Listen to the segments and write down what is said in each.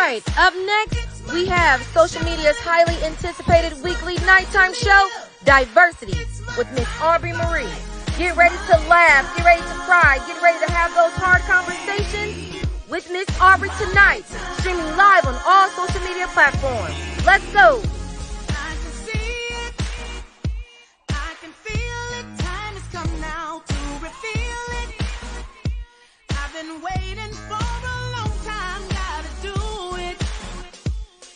right, up next, we have social media's highly anticipated weekly nighttime show, Diversity, with Miss Obeary Marie. Get ready to laugh, get ready to cry, get ready to have those hard conversations with Miss Aubrey tonight, streaming live on all social media platforms. Let's go. I can see it, I can feel it, time has come now to reveal it. I've been waiting for a long time, gotta do it,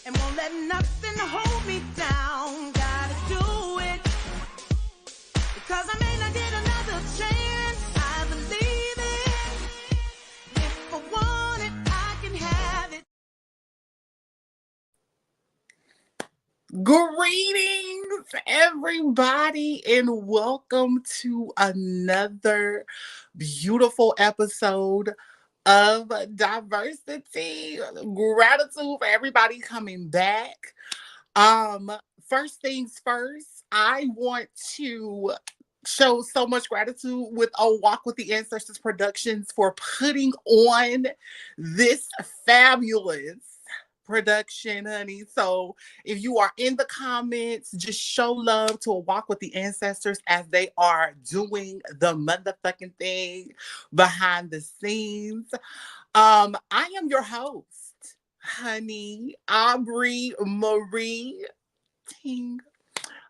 and won't let nothing hold me down, gotta do it, because I may not get another chance, I believe it, if I want it, I can have it. Greetings, everybody, and welcome to another beautiful episode of Diversity. Gratitude for everybody coming back. First things first, I want to show so much gratitude with A Walk with the Ancestors Productions for putting on this fabulous production, honey. So if you are in the comments, just show love to A Walk with the Ancestors as they are doing the motherfucking thing behind the scenes. I am your host, honey, Obeary Marie Ting.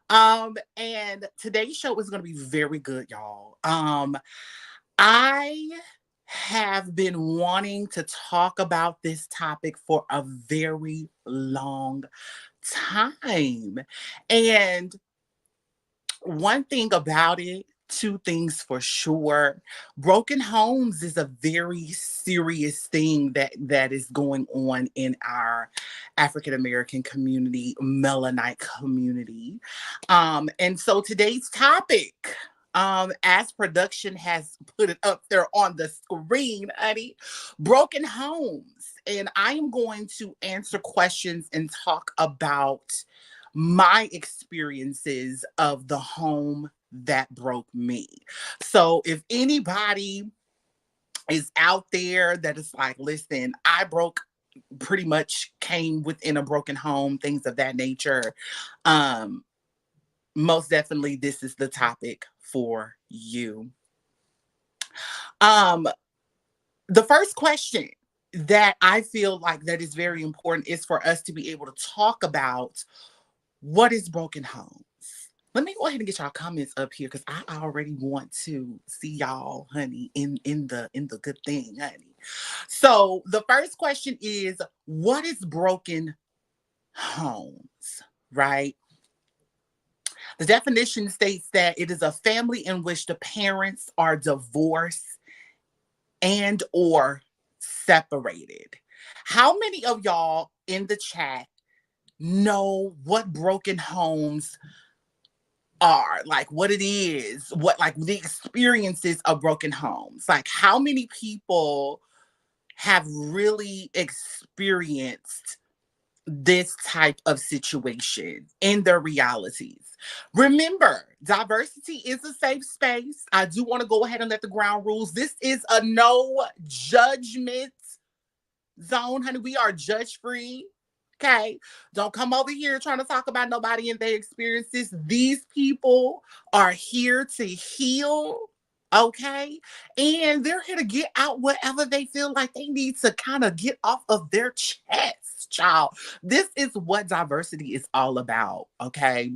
And today's show is going to be very good, y'all. I have been wanting to talk about this topic for a very long time. And one thing about it, two things for sure. Broken homes is a very serious thing that is going on in our African American community, Melanite community. And so today's topic, as production has put it up there on the screen, honey, broken homes. And I am going to answer questions and talk about my experiences of the home that broke me. So if anybody is out there that is like, listen, pretty much came within a broken home, things of that nature, most definitely this is the topic for you. The first question that I feel like that is very important is for us to be able to talk about what is broken homes. Let me go ahead and get y'all comments up here because I already want to see y'all, honey, in the good thing, honey. So the first question is, what is broken homes, right? The definition states that it is a family in which the parents are divorced and or separated. How many of y'all in the chat know what broken homes are, like what it is, what like the experiences of broken homes? Like how many people have really experienced this type of situation in their realities? Remember, diversity is a safe space. I do want to go ahead and let the ground rules. This is a no judgment zone, honey. We are judge free. Okay. Don't come over here trying to talk about nobody and their experiences. These people are here to heal. Okay. And they're here to get out whatever they feel like they need to kind of get off of their chest, child. This is what diversity is all about. Okay.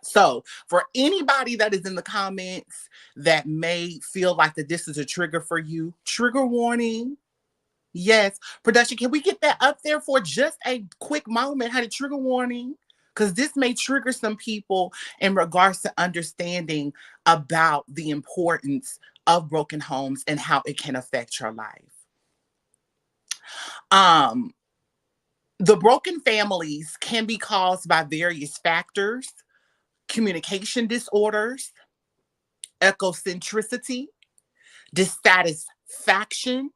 So for anybody that is in the comments that may feel like that this is a trigger for you, trigger warning. Yes. Production, can we get that up there for just a quick moment? Honey, trigger warning. Because this may trigger some people in regards to understanding about the importance of broken homes and how it can affect your life. The broken families can be caused by various factors: communication disorders, ecocentricity, dissatisfaction,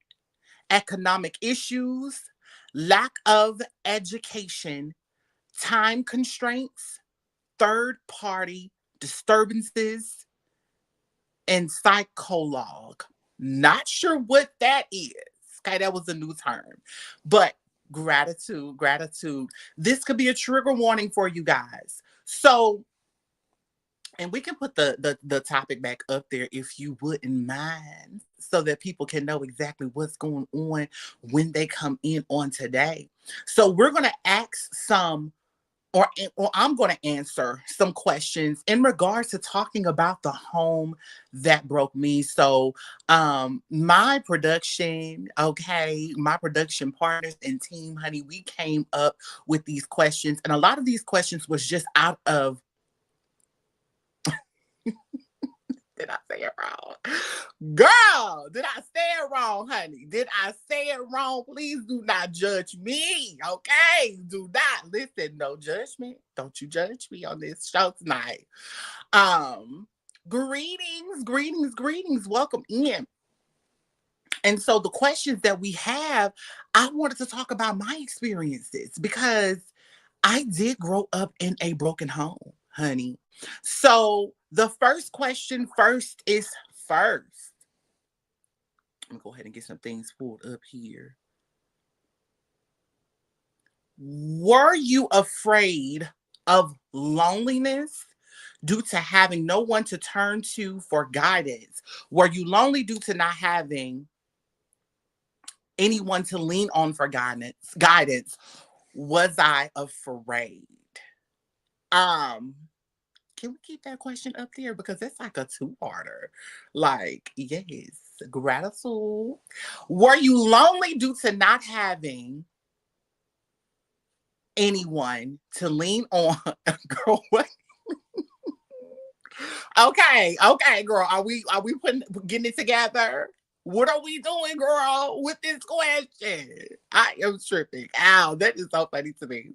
economic issues, lack of education, time constraints, third-party disturbances, and psychologue. Not sure what that is. Okay, that was a new term. But Gratitude, gratitude. This could be a trigger warning for you guys. So, and we can put the topic back up there if you wouldn't mind, so that people can know exactly what's going on when they come in on today. So we're gonna ask some, or I'm going to answer some questions in regards to talking about the home that broke me. So, my production, okay, my production partners and team, honey, we came up with these questions, and a lot of these questions was just out of. Did I say it wrong? Girl, did I say it wrong, honey? Did I say it wrong? Please do not judge me, okay? Do not listen, no judgment. Don't you judge me on this show tonight. Um, greetings, greetings, greetings. Welcome in. And so the questions that we have, I wanted to talk about my experiences because I did grow up in a broken home, honey. So the first question first is first. Let me go ahead and get some things pulled up here. Were you afraid of loneliness due to having no one to turn to for guidance? Were you lonely due to not having anyone to lean on for guidance? Was I afraid? Um, can we keep that question up there? Because it's like a two-parter. Like, yes, gratitude. Were you lonely due to not having anyone to lean on? Girl, what? Okay, girl. Are we getting it together? What are we doing, girl, with this question? I am tripping. Ow, that is so funny to me.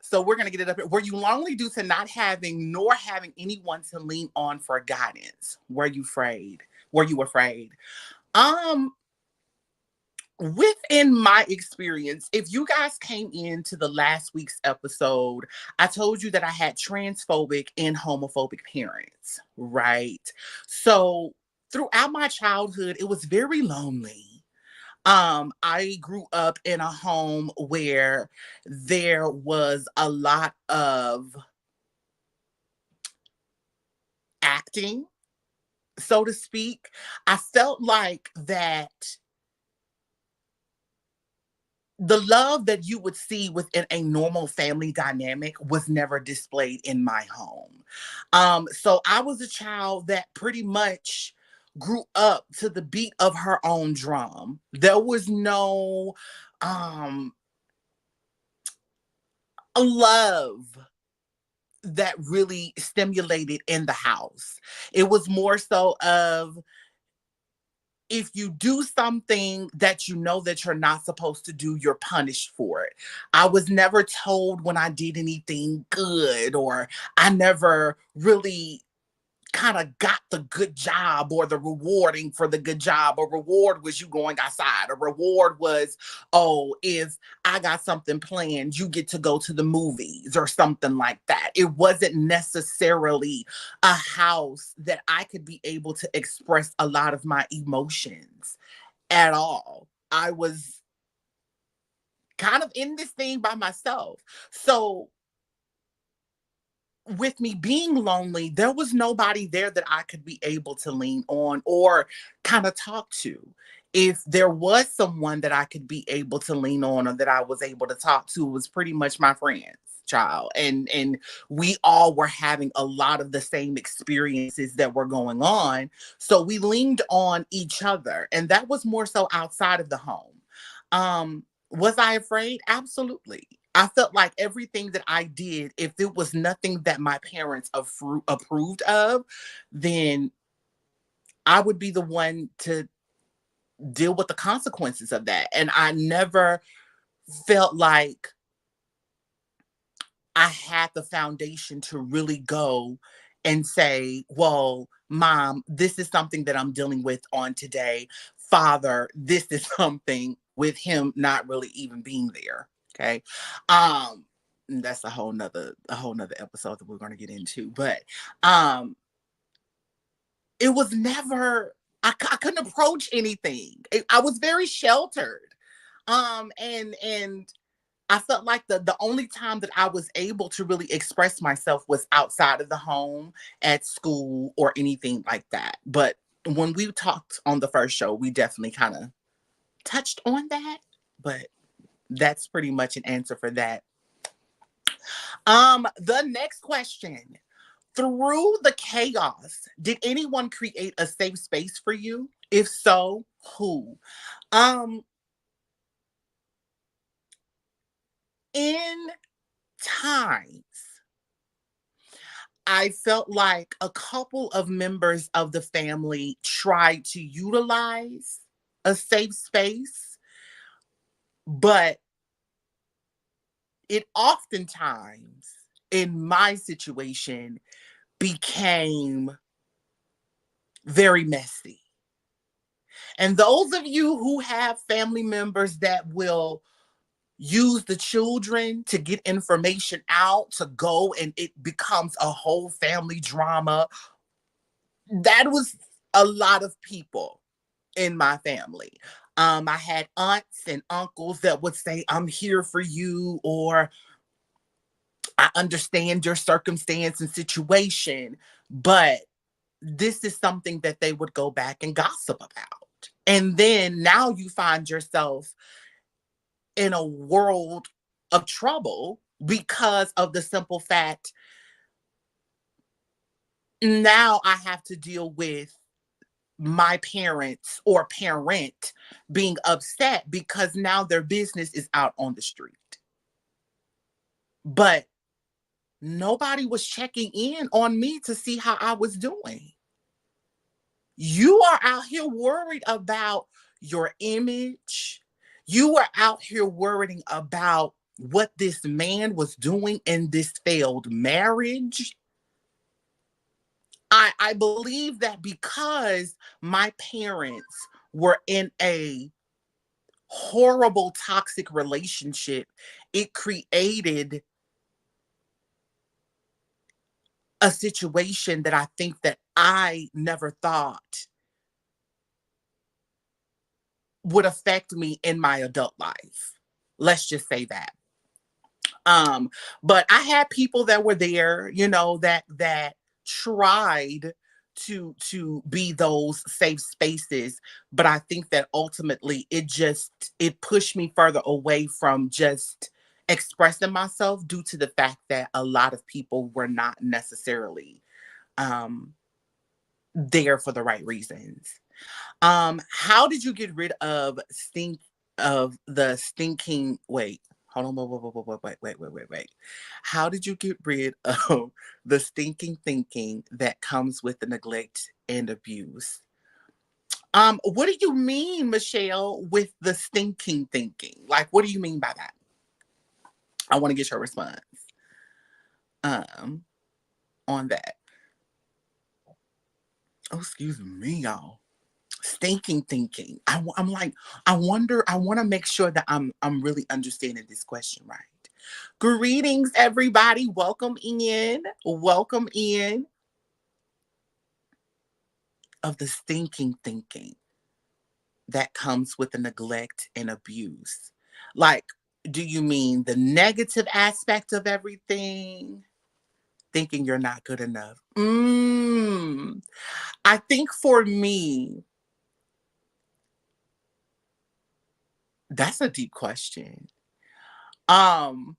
So we're gonna get it up here. Were you lonely due to not having nor having anyone to lean on for guidance? Were you afraid? Were you afraid? Um, Within my experience, if you guys came into the last week's episode, I told you that I had transphobic and homophobic parents, right? So throughout my childhood, it was very lonely. I grew up in a home where there was a lot of acting, so to speak. I felt like that the love that you would see within a normal family dynamic was never displayed in my home. So I was a child that pretty much grew up to the beat of her own drum. There was no um love that really stimulated in the house. It was more so of, if you do something that you know that you're not supposed to do, you're punished for it. I was never told when I did anything good, or I never really kind of got the good job or the rewarding for the good job. A reward was you going outside. A reward was, oh, if I got something planned, you get to go to the movies or something like that. It wasn't necessarily a house that I could be able to express a lot of my emotions at all. I was kind of in this thing by myself. So with me being lonely, there was nobody there that I could be able to lean on or kind of talk to. If there was someone that I could be able to lean on or that I was able to talk to, it was pretty much my friends, child. And we all were having a lot of the same experiences that were going on. So we leaned on each other. And that was more so outside of the home. Was I afraid? Absolutely. I felt like everything that I did, if it was nothing that my parents approved of, then I would be the one to deal with the consequences of that. And I never felt like I had the foundation to really go and say, well, mom, this is something that I'm dealing with on today. Father, this is something with him not really even being there. Okay. Um, that's a whole nother episode that we're going to get into. But um, it was never, I couldn't approach anything. I was very sheltered. And I felt like the only time that I was able to really express myself was outside of the home, at school, or anything like that. But when we talked on the first show, we definitely kind of touched on that. But that's pretty much an answer for that. The next question. Through the chaos, did anyone create a safe space for you? If so, who? Um, in times, I felt like a couple of members of the family tried to utilize a safe space, but it oftentimes, in my situation, became very messy. And those of you who have family members that will use the children to get information out to go and it becomes a whole family drama, that was a lot of people in my family. I had aunts and uncles that would say, I'm here for you, or I understand your circumstance and situation, but this is something that they would go back and gossip about. And then now you find yourself in a world of trouble because of the simple fact now I have to deal with my parents or parent being upset because now their business is out on the street. But nobody was checking in on me to see how I was doing. You are out here worried about your image. You are out here worrying about what this man was doing in this failed marriage. I believe that because my parents were in a horrible, toxic relationship, it created a situation that I think that I never thought would affect me in my adult life. Let's just say that. Um, but I had people that were there, that tried to be those safe spaces, but I think that ultimately it pushed me further away from just expressing myself due to the fact that a lot of people were not necessarily um there for the right reasons. How did you get rid of the stinking wait? Hold on, wait. How did you get rid of the stinking thinking that comes with the neglect and abuse? What do you mean, Michelle, with the stinking thinking? Like, what do you mean by that? I want to get your response um on that. Oh, excuse me, y'all. Stinking thinking. I'm like, I want to make sure that I'm really understanding this question right. Greetings, everybody. Welcome in. Welcome in of the stinking thinking that comes with the neglect and abuse. Like, do you mean the negative aspect of everything? Thinking you're not good enough. I think for me, that's a deep question. Um,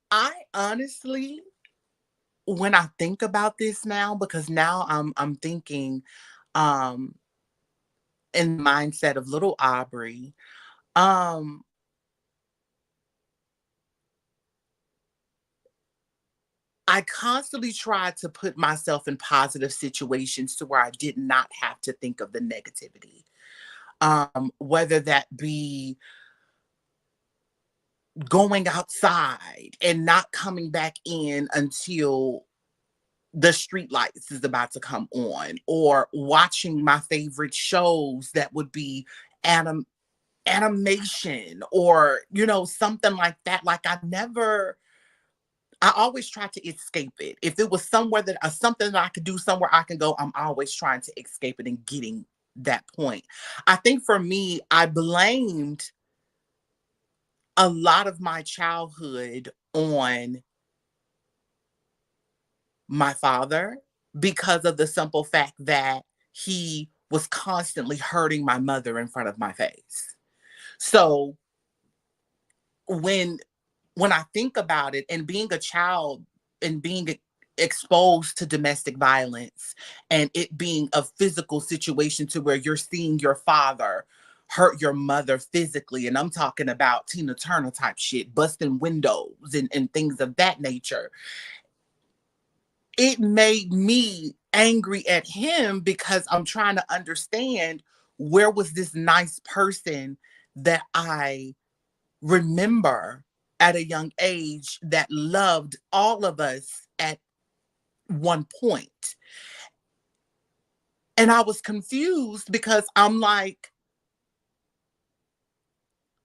I honestly, when I think about this now, because now I'm thinking um in the mindset of little Aubrey, um, I constantly tried to put myself in positive situations to where I did not have to think of the negativity. Whether that be going outside and not coming back in until the street lights is about to come on, or watching my favorite shows that would be anim- animation, or something like that. Like, I always try to escape it. If it was somewhere that something that I could do, somewhere I can go, I'm always trying to escape it and getting that point. I think for me, I blamed a lot of my childhood on my father because of the simple fact that he was constantly hurting my mother in front of my face. So when I think about it, and being a child and being exposed to domestic violence, and it being a physical situation to where you're seeing your father hurt your mother physically, and I'm talking about Tina Turner type shit, busting windows and things of that nature, it made me angry at him because I'm trying to understand, where was this nice person that I remember at a young age that loved all of us at one point. And I was confused because I'm like,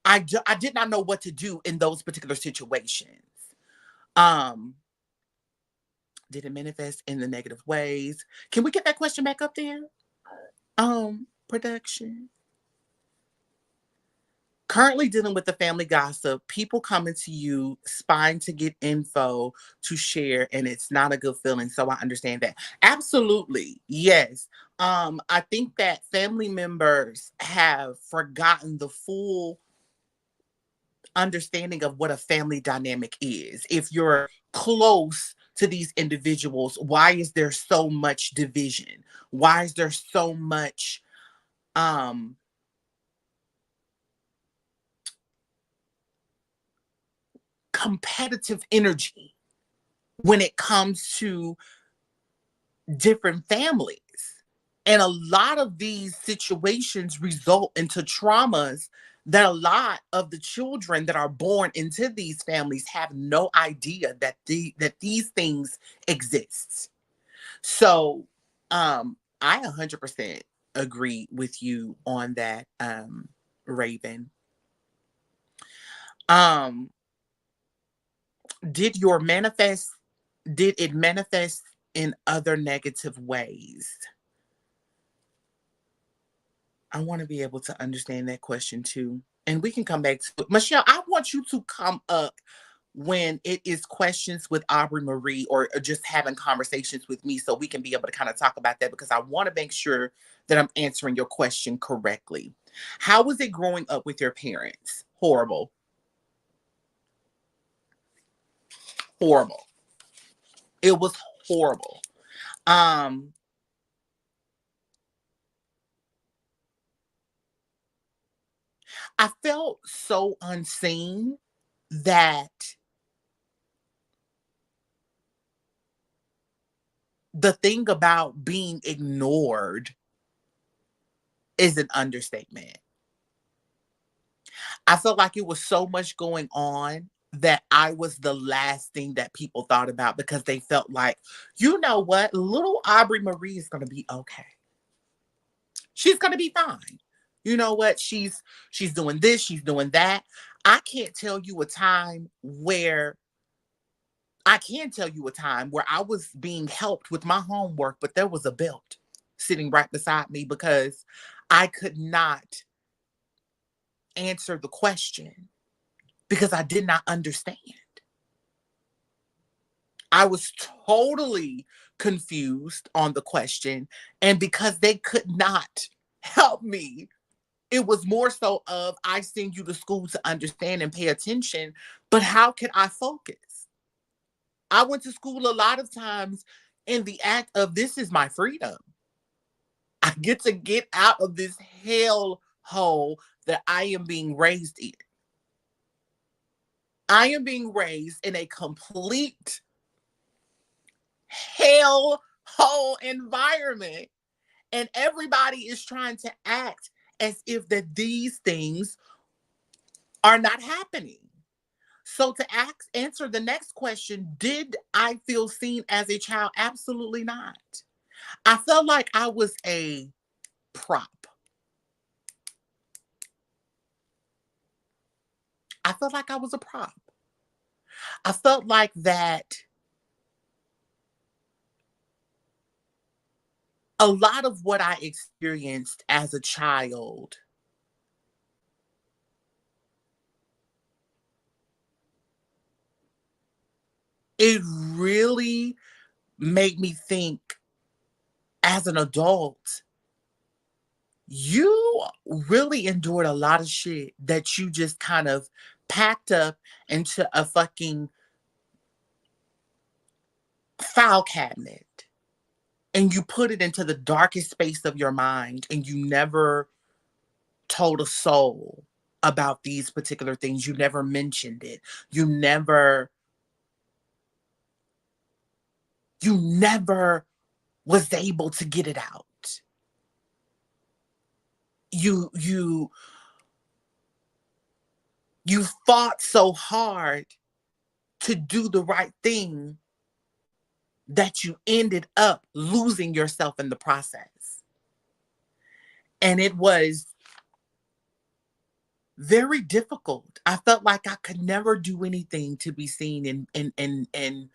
I did not know what to do in those particular situations. Um, did it manifest in the negative ways? Can we get that question back up there? Production. Currently dealing with the family gossip, people coming to you, spying to get info to share, and it's not a good feeling. So I understand that. Absolutely. Yes. I think that family members have forgotten the full understanding of what a family dynamic is. If you're close to these individuals, why is there so much division? Why is there so much um competitive energy when it comes to different families? And a lot of these situations result into traumas that a lot of the children that are born into these families have no idea that that these things exist. So I 100% agree with you on that, Raven. Um did your manifest did it manifest in other negative ways? I want to be able to understand that question too. And we can come back to it. Michelle, I want you to come up when it is questions with Aubrey Marie, or just having conversations with me, so we can be able to kind of talk about that, because I want to make sure that I'm answering your question correctly. How was it growing up with your parents? Horrible. Horrible. It was horrible. Um, I felt so unseen that the thing about being ignored is an understatement. I felt like it was so much going on that I was the last thing that people thought about, because they felt like, you know what, little Aubrey Marie is going to be okay. She's going to be fine. You know what? She's doing this, she's doing that. I can't tell you a time where I can tell you a time where I was being helped with my homework, but there was a belt sitting right beside me because I could not answer the question because I did not understand. I was totally confused on the question. And because they could not help me, it was more so of, I send you to school to understand and pay attention, but how can I focus? I went to school a lot of times in the act of, this is my freedom. I get out of this hell hole that I am being raised in. I am being raised in a complete hell hole environment, and everybody is trying to act as if that these things are not happening. So to answer the next question, did I feel seen as a child? Absolutely not. I felt like I was a prop. I felt like I was a prop. I felt like that a lot of what I experienced as a child it really made me think as an adult, you really endured a lot of shit that you just kind of packed up into a fucking file cabinet and you put it into the darkest space of your mind and you never told a soul about these particular things. You never mentioned it. You never was able to get it out. You you fought so hard to do the right thing that you ended up losing yourself in the process. And it was very difficult. I felt like I could never do anything to be seen and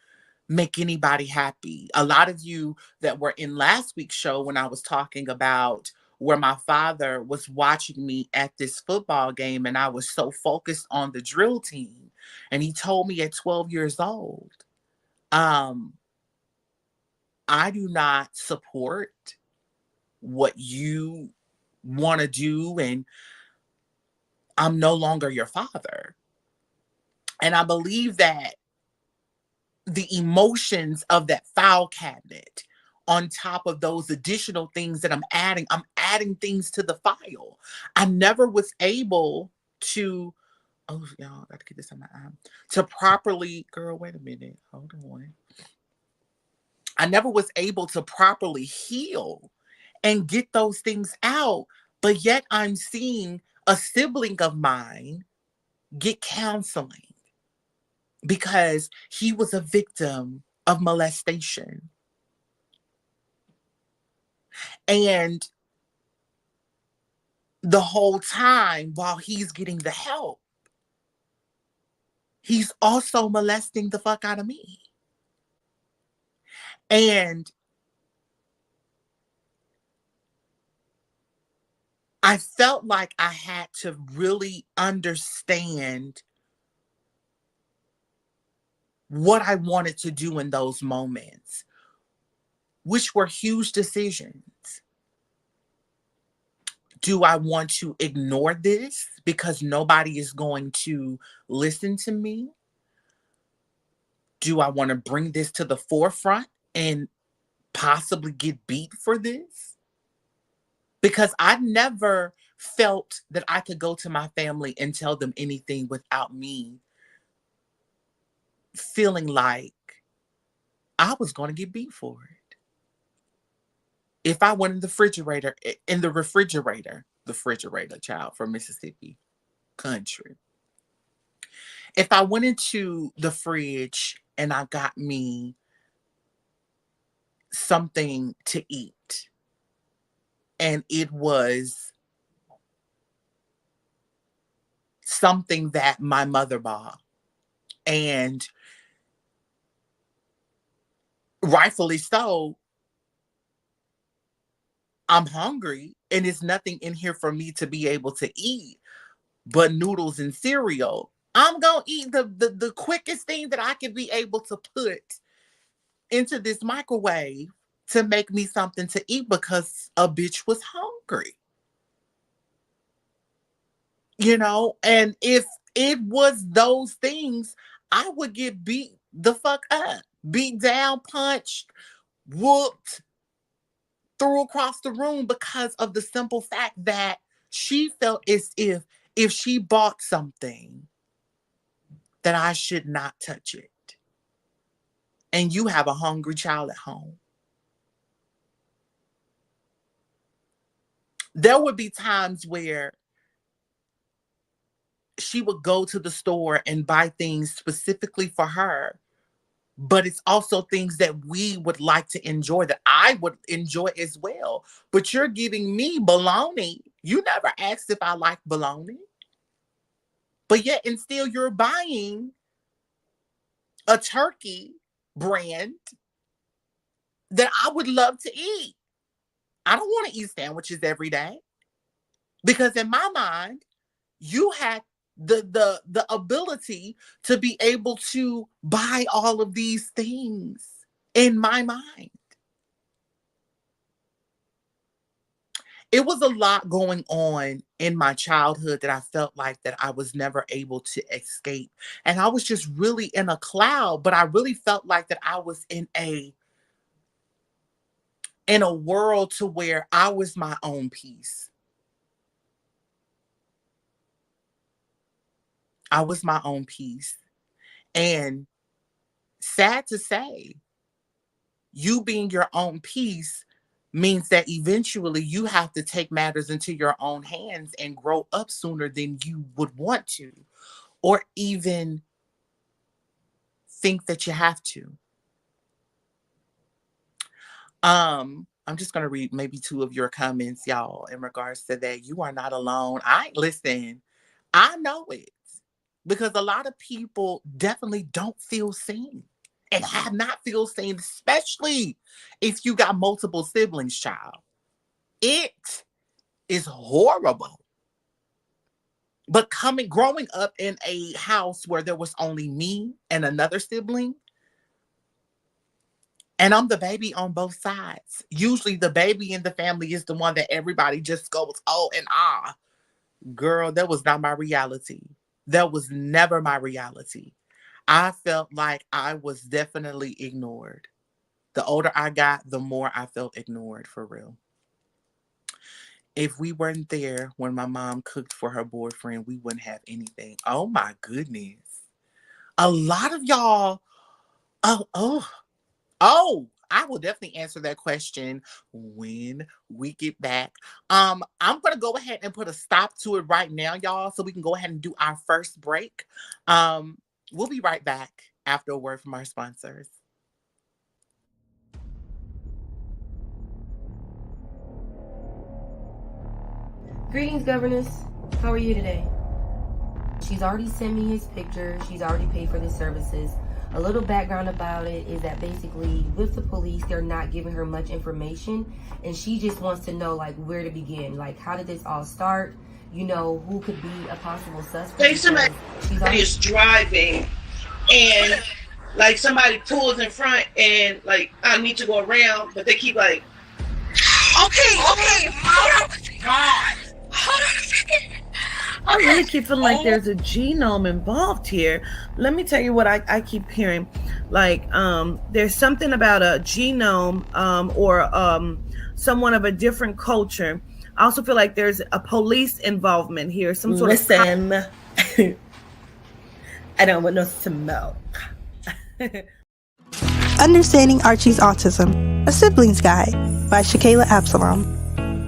make anybody happy. A lot of you that were in last week's show when I was talking about where my father was watching me at this football game and I was so focused on the drill team. And he told me at 12 years old, um, I do not support what you want to do, and I'm no longer your father. And I believe that the emotions of that file cabinet on top of those additional things that I'm adding things to the file. I never was able to, oh, y'all, I gotta get this on my eye, to properly, girl, wait a minute, hold on. I never was able to properly heal and get those things out. But yet I'm seeing a sibling of mine get counseling because he was a victim of molestation. And the whole time while he's getting the help, he's also molesting the fuck out of me. And I felt like I had to really understand what I wanted to do in those moments, which were huge decisions. Do I want to ignore this because nobody is going to listen to me? Do I want to bring this to the forefront and possibly get beat for this? Because I never felt that I could go to my family and tell them anything without me feeling like I was going to get beat for it. If I went in the refrigerator, child from Mississippi country. If I went into the fridge and I got me something to eat and it was something that my mother bought and rightfully so, I'm hungry and there's nothing in here for me to be able to eat but noodles and cereal. I'm going to eat the quickest thing that I can be able to put into this microwave to make me something to eat because a bitch was hungry. And if it was those things, I would get beat the fuck up, beat down, punched, whooped, threw across the room because of the simple fact that she felt as if she bought something that I should not touch it. And you have a hungry child at home. There would be times where she would go to the store and buy things specifically for her, but it's also things that we would like to enjoy that I would enjoy as well. But you're giving me bologna. You never asked if I like bologna. But yet and still you're buying a turkey brand that I would love to eat. I don't want to eat sandwiches every day because in my mind, you had the ability to be able to buy all of these things in my mind. It was a lot going on in my childhood that I felt like that I was never able to escape. And I was just really in a cloud, but I really felt like that I was in a world to where I was my own peace. I was my own peace. And sad to say, you being your own peace means that eventually you have to take matters into your own hands and grow up sooner than you would want to, or even think that you have to. I'm just gonna read maybe two of your comments, y'all, in regards to that. You are not alone. I listen, I know it because a lot of people definitely don't feel seen and have not feel seen, especially if you got multiple siblings, child. It is horrible. But growing up in a house where there was only me and another sibling, and I'm the baby on both sides. Usually the baby in the family is the one that everybody just goes, oh, and ah. Girl, that was not my reality. That was never my reality. I felt like I was definitely ignored. The older I got, the more I felt ignored, for real. If we weren't there when my mom cooked for her boyfriend, we wouldn't have anything. Oh my goodness. A lot of y'all, oh, oh, oh, I will definitely answer that question when we get back. I'm gonna go ahead and put a stop to it right now, y'all, so we can go ahead and do our first break. We'll be right back after a word from our sponsors. Greetings, governess. How are you today? She's already sent me his picture. She's already paid for the services. A little background about it is that basically with the police, they're not giving her much information, and she just wants to know like where to begin. Like, how did this all start? You know, who could be a possible suspect? Say somebody is driving and like somebody pulls in front and like I need to go around, but they keep like, okay, hold on, God, hold on a second. I really keep feeling like there's a genome involved here. Let me tell you what I keep hearing. Like, there's something about a genome or someone of a different culture. I also feel like there's a police involvement here. Some sort Listen, I don't want no smoke. Understanding Archie's Autism, A Sibling's Guide by Shakayla Absalom.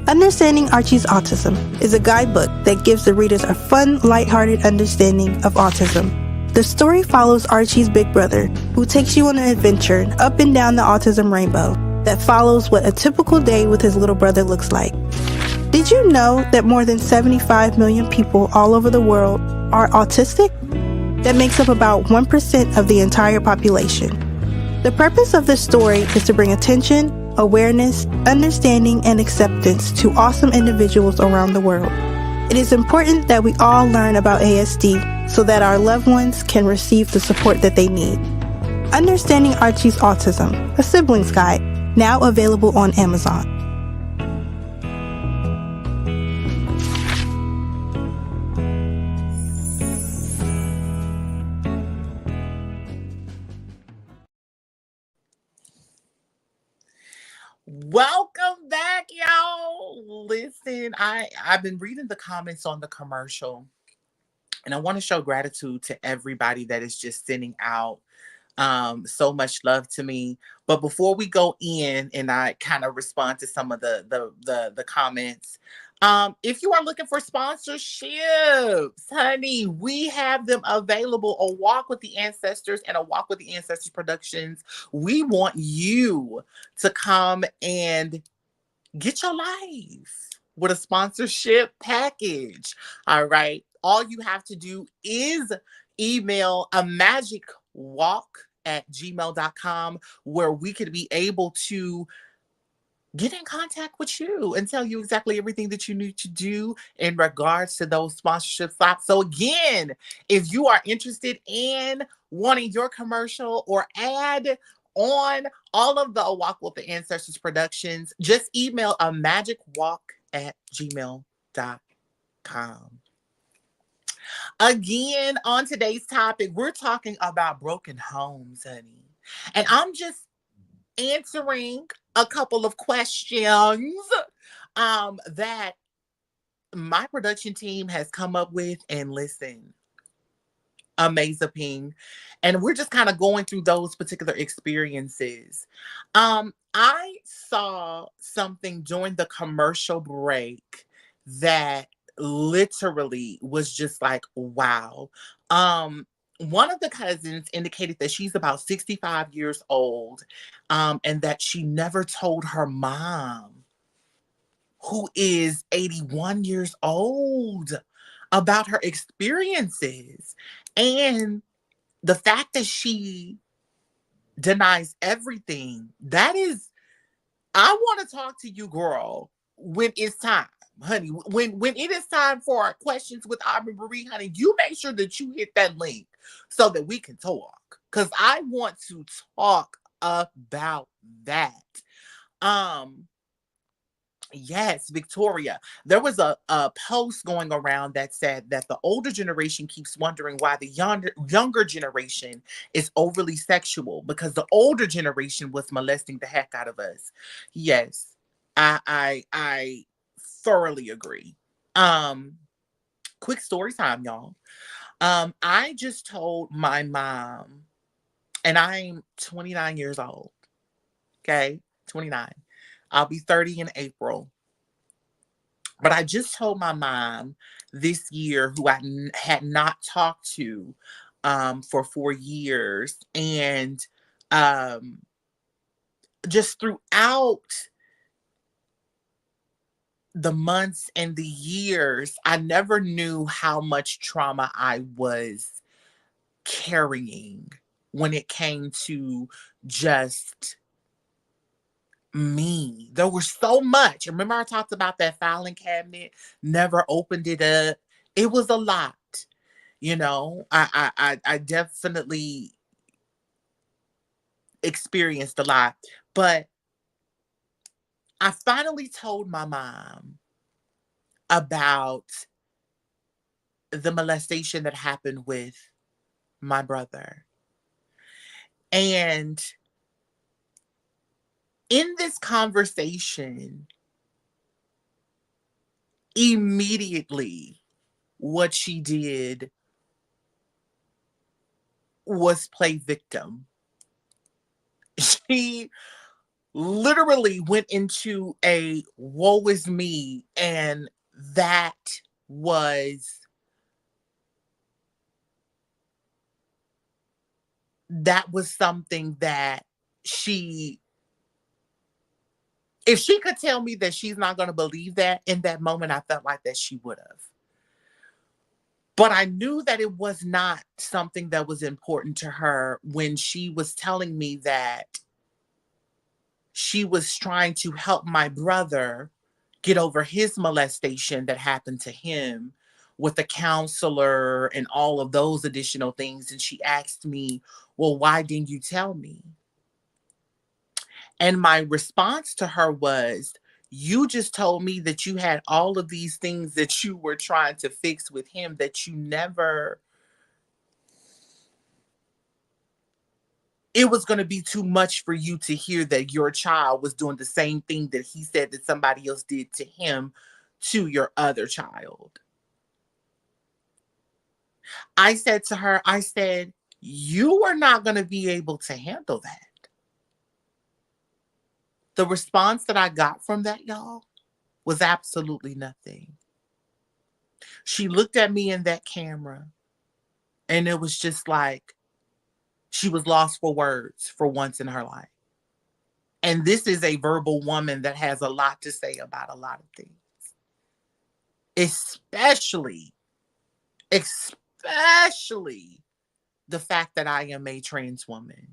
Understanding Archie's Autism is a guidebook that gives the readers a fun, lighthearted understanding of autism. The story follows Archie's big brother, who takes you on an adventure up and down the autism rainbow that follows what a typical day with his little brother looks like. Did you know that more than 75 million people all over the world are autistic? That makes up about 1% of the entire population. The purpose of this story is to bring attention, awareness, understanding, and acceptance to awesome individuals around the world. It is important that we all learn about ASD so that our loved ones can receive the support that they need. Understanding Archie's Autism, A Sibling's Guide, now available on Amazon. Welcome back, y'all. Listen, I've been reading the comments on the commercial, and I want to show gratitude to everybody that is just sending out so much love to me. But before we go in and I kind of respond to some of the comments, if you are looking for sponsorships, honey, we have them available. A Walk with the Ancestors and A Walk with the Ancestors Productions. We want you to come and get your life with a sponsorship package. All right. All you have to do is email a magic walk gmail.com, where we could be able to get in contact with you and tell you exactly everything that you need to do in regards to those sponsorship slots. So again, if you are interested in wanting your commercial or ad on all of the A Walk with the Ancestors productions, just email a magicwalk@gmail.com. Again, on today's topic, we're talking about broken homes, honey. And I'm just answering a couple of questions that my production team has come up with. And listen, amazing. And we're just kind of going through those particular experiences. I saw something during the commercial break that literally was just like, wow. One of the cousins indicated that she's about 65 years old, and that she never told her mom, who is 81 years old, about her experiences. And the fact that she denies everything, that is, I want to talk to you, girl, when it's time, honey. When it is time for questions with Aubrey Marie, honey, you make sure that you hit that link so that we can talk. Because I want to talk about that. Yes, Victoria. There was a post going around that said that the older generation keeps wondering why the younger generation is overly sexual because the older generation was molesting the heck out of us. Yes, I thoroughly agree. Quick story time, y'all. I just told my mom, and I'm 29 years old. Okay, 29. I'll be 30 in April. But I just told my mom this year, who I had not talked to for 4 years. And just throughout the months and the years, I never knew how much trauma I was carrying when it came to just me. There was so much. Remember, I talked about that filing cabinet, never opened it up. It was a lot. I definitely experienced a lot. But I finally told my mom about the molestation that happened with my brother. And in this conversation, immediately what she did was play victim. She literally went into a woe is me, and that was something that if she could tell me that she's not going to believe that in that moment, I felt like that she would have. But I knew that it was not something that was important to her when she was telling me that she was trying to help my brother get over his molestation that happened to him with a counselor and all of those additional things. And she asked me, well, why didn't you tell me? And my response to her was, you just told me that you had all of these things that you were trying to fix with him that you never. It was going to be too much for you to hear that your child was doing the same thing that he said that somebody else did to him to your other child. I said to her, you are not going to be able to handle that. The response that I got from that, y'all, was absolutely nothing. She looked at me in that camera, and it was just like she was lost for words for once in her life. And this is a verbal woman that has a lot to say about a lot of things. Especially the fact that I am a trans woman.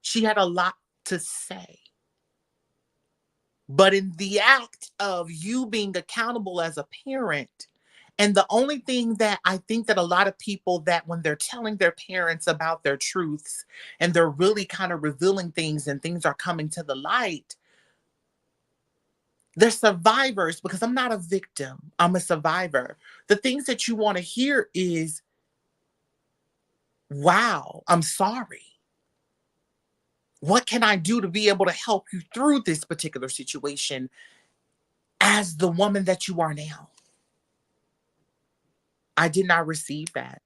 She had a lot to say. But in the act of you being accountable as a parent, and the only thing that I think that a lot of people, that when they're telling their parents about their truths and they're really kind of revealing things and things are coming to the light, they're survivors, because I'm not a victim. I'm a survivor. The things that you want to hear is, wow, I'm sorry. What can I do to be able to help you through this particular situation as the woman that you are now? I did not receive that.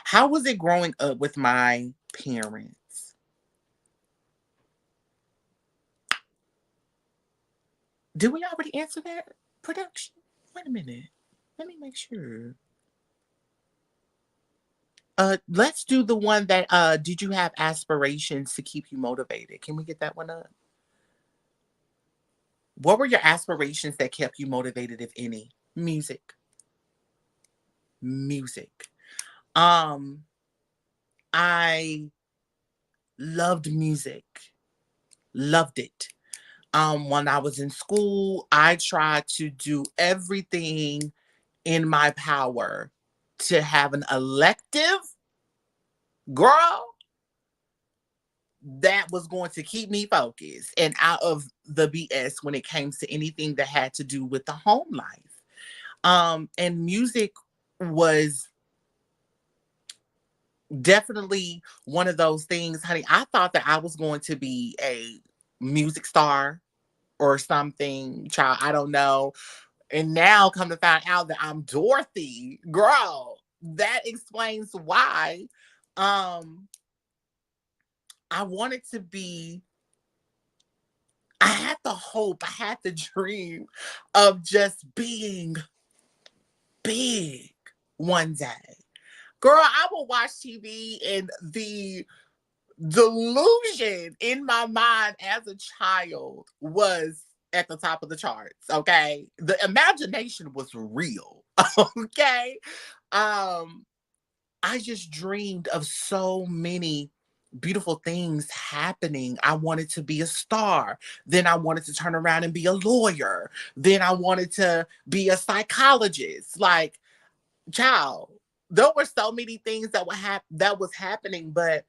How was it growing up with my parents? Did we already answer that, production? Wait a minute. Let me make sure. Let's do the one that did you have aspirations to keep you motivated? Can we get that one up? What were your aspirations that kept you motivated, if any? Music. Music. I loved music. Loved it. When I was in school, I tried to do everything in my power to have an elective, girl, that was going to keep me focused and out of the BS when it came to anything that had to do with the home life. And music was definitely one of those things, honey. I thought that I was going to be a music star or something, child. I don't know. And now come to find out that I'm Dorothy. Girl, that explains why. I wanted to be, I had the hope, I had the dream of just being big one day. Girl, I will watch TV and the delusion in my mind as a child was at the top of the charts. Okay. The imagination was real. Okay. I just dreamed of so many beautiful things happening. I wanted to be a star. Then I wanted to turn around and be a lawyer. Then I wanted to be a psychologist. Like, child, there were so many things that that was happening, but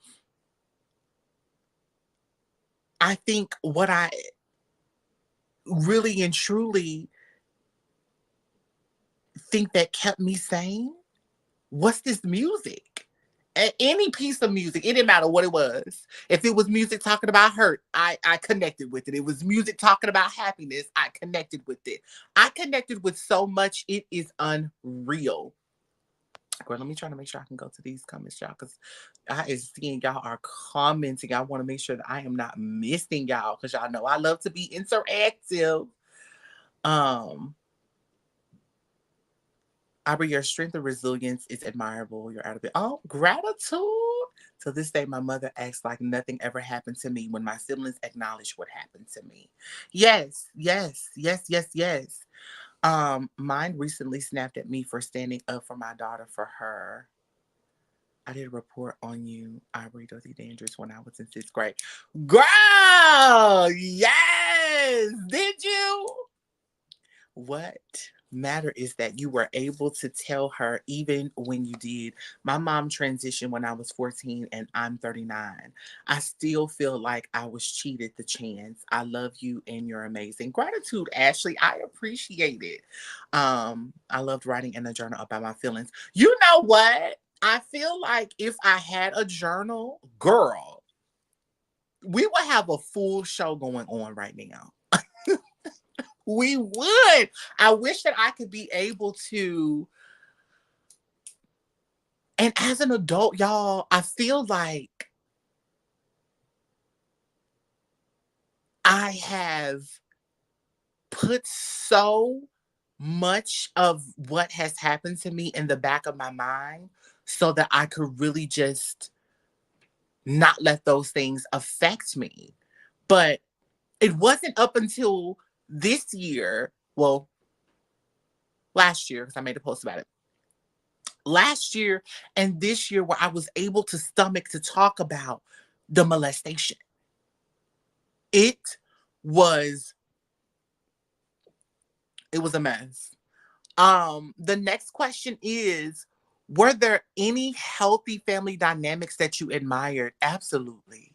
I think what I really and truly think that kept me sane was this music. Any piece of music, it didn't matter what it was. If it was music talking about hurt, I connected with it. It was music talking about happiness, I connected with it. I connected with so much, it is unreal. Girl, let me try to make sure I can go to these comments, y'all, because I is seeing y'all are commenting. I want to make sure that I am not missing y'all, because y'all know I love to be interactive. Aubrey, your strength and resilience is admirable. You're out of it. Oh, gratitude. To this day, my mother acts like nothing ever happened to me when my siblings acknowledge what happened to me. Yes, yes, yes, yes, yes. Mine recently snapped at me for standing up for my daughter for her. I did a report on you, Aubrey Dorothy Dandridge, when I was in 6th grade. Girl, yes, did you? What matter is that you were able to tell her even when you did. My mom transitioned when I was 14 and I'm 39. I still feel like I was cheated the chance. I love you and you're amazing. Gratitude, Ashley. I appreciate it. I loved writing in a journal about my feelings. You know what? I feel like if I had a journal, girl, we would have a full show going on right now. We would. I wish that I could be able to. And as an adult, y'all, I feel like I have put so much of what has happened to me in the back of my mind so that I could really just not let those things affect me. But it wasn't up until this year, well, last year, because I made a post about it. last year and this year where I was able to stomach to talk about the molestation. It was it was a mess. The next question is, were there any healthy family dynamics that you admired? Absolutely.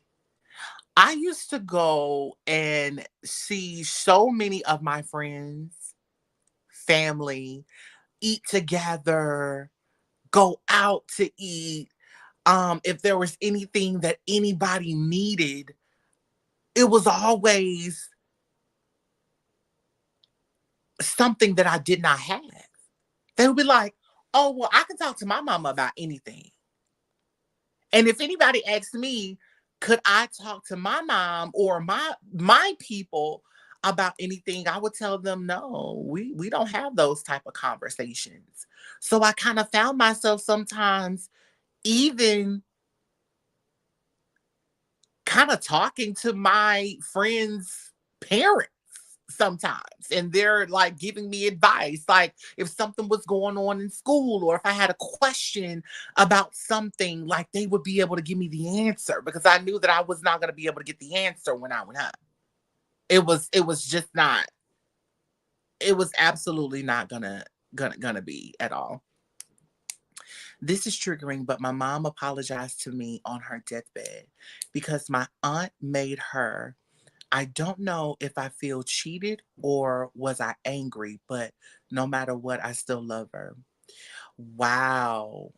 I used to go and see so many of my friends, family, eat together, go out to eat. If there was anything that anybody needed, it was always something that I did not have. They would be like, oh, well, I can talk to my mama about anything. And if anybody asks me, could I talk to my mom or my people about anything, I would tell them no, we don't have those type of conversations. So I kind of found myself sometimes even kind of talking to my friends' parents sometimes. And they're like giving me advice. Like if something was going on in school or if I had a question about something, like they would be able to give me the answer because I knew that I was not going to be able to get the answer when I went home. It was just not, it was absolutely not gonna be at all. This is triggering, but my mom apologized to me on her deathbed because my aunt made her. I don't know if I feel cheated or was I angry, but no matter what, I still love her. Wow.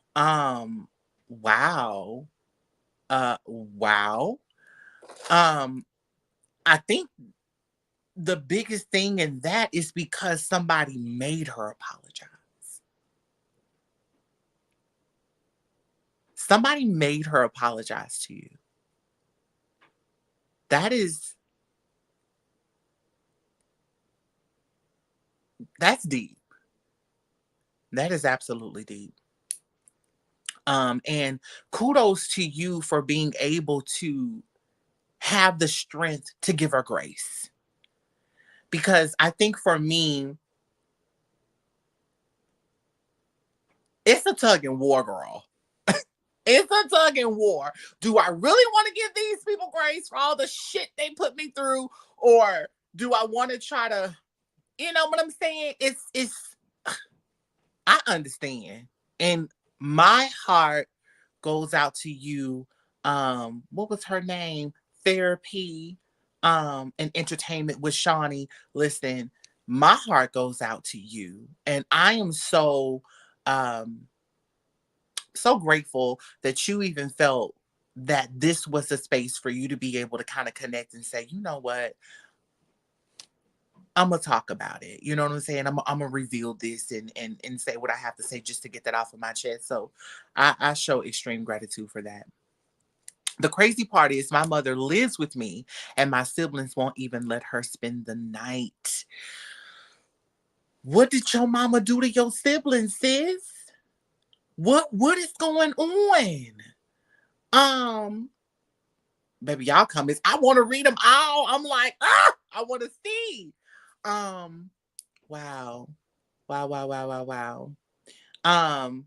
Wow. Wow. Um, I think the biggest thing in that is because somebody made her apologize. Somebody made her apologize to you. That is, that's deep. That is absolutely deep. And kudos to you for being able to have the strength to give her grace. Because I think for me, it's a tug and war, girl. It's a tug and war. Do I really want to give these people grace for all the shit they put me through? Or do I want to try to, you know what I'm saying? It's I understand. And my heart goes out to you. What was her name? Therapy, and entertainment with Shawnee. Listen, my heart goes out to you. And I am um so grateful that you even felt that this was a space for you to be able to kind of connect and say, you know what? I'm gonna talk about it. You know what I'm saying? I'm gonna reveal this and say what I have to say just to get that off of my chest. So I show extreme gratitude for that. The crazy part is my mother lives with me and my siblings won't even let her spend the night. What did your mama do to your siblings, sis? What is going on? Um, Baby, y'all comments. I want to read them all. I'm like, I want to see. Um, wow. Wow, wow, wow, wow, wow. Um,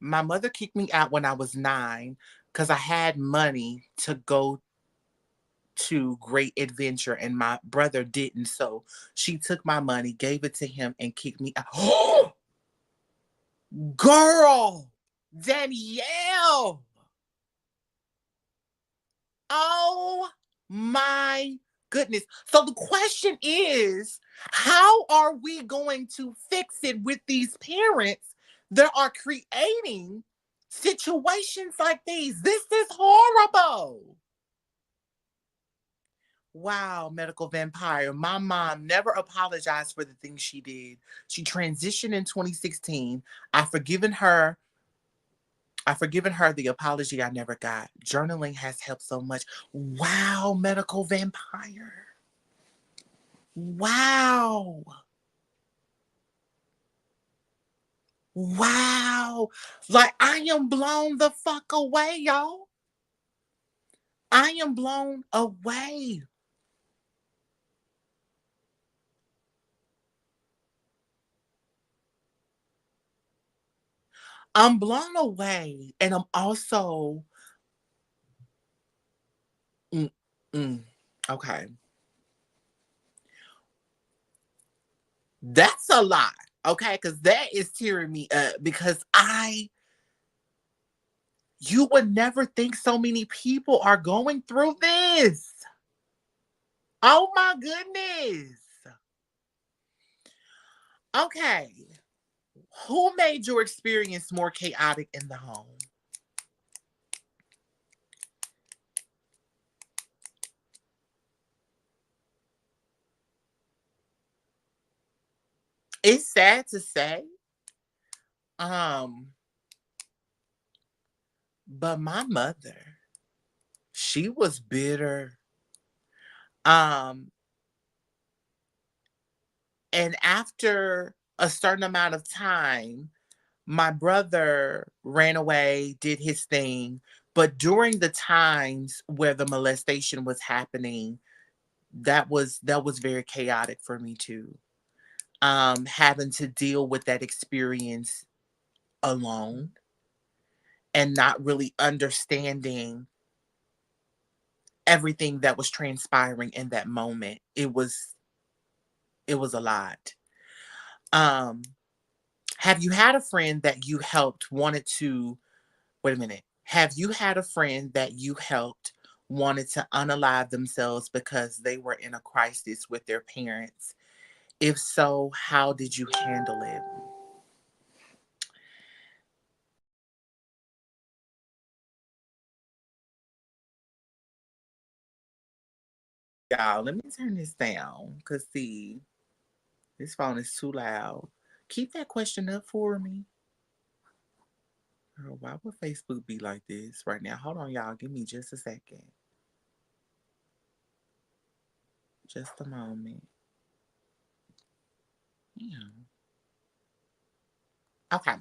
my mother kicked me out when I was 9 because I had money to go to Great Adventure and my brother didn't. So she took my money, gave it to him, and kicked me out. Girl, Danielle. Oh my goodness. So the question is, how are we going to fix it with these parents that are creating situations like these? This is horrible. Wow, medical vampire. My mom never apologized for the things she did. She transitioned in 2016. I've forgiven her. I've forgiven her the apology I never got. Journaling has helped so much. Wow, medical vampire. Wow. Wow. Like, I am blown the fuck away, y'all. I am blown away. I'm blown away, and I'm also mm, mm, okay. That's a lot, okay, because that is tearing me up because you would never think so many people are going through this. Oh my goodness. Okay. Who made your experience more chaotic in the home? It's sad to say, um, but my mother, she was bitter. Um, and after a certain amount of time, my brother ran away, did his thing. But during the times where the molestation was happening, that was very chaotic for me too. Having to deal with that experience alone and not really understanding everything that was transpiring in that moment. It was a lot. Um, have you had a friend that you helped wanted to wait a minute. Have you had a friend that you helped wanted to unalive themselves because they were in a crisis with their parents? If so, how did you handle it? Y'all, let me turn this down because see, this phone is too loud. Keep that question up for me. Girl, why would Facebook be like this right now? Hold on, y'all. Give me just a second. Just a moment. Yeah. Okay.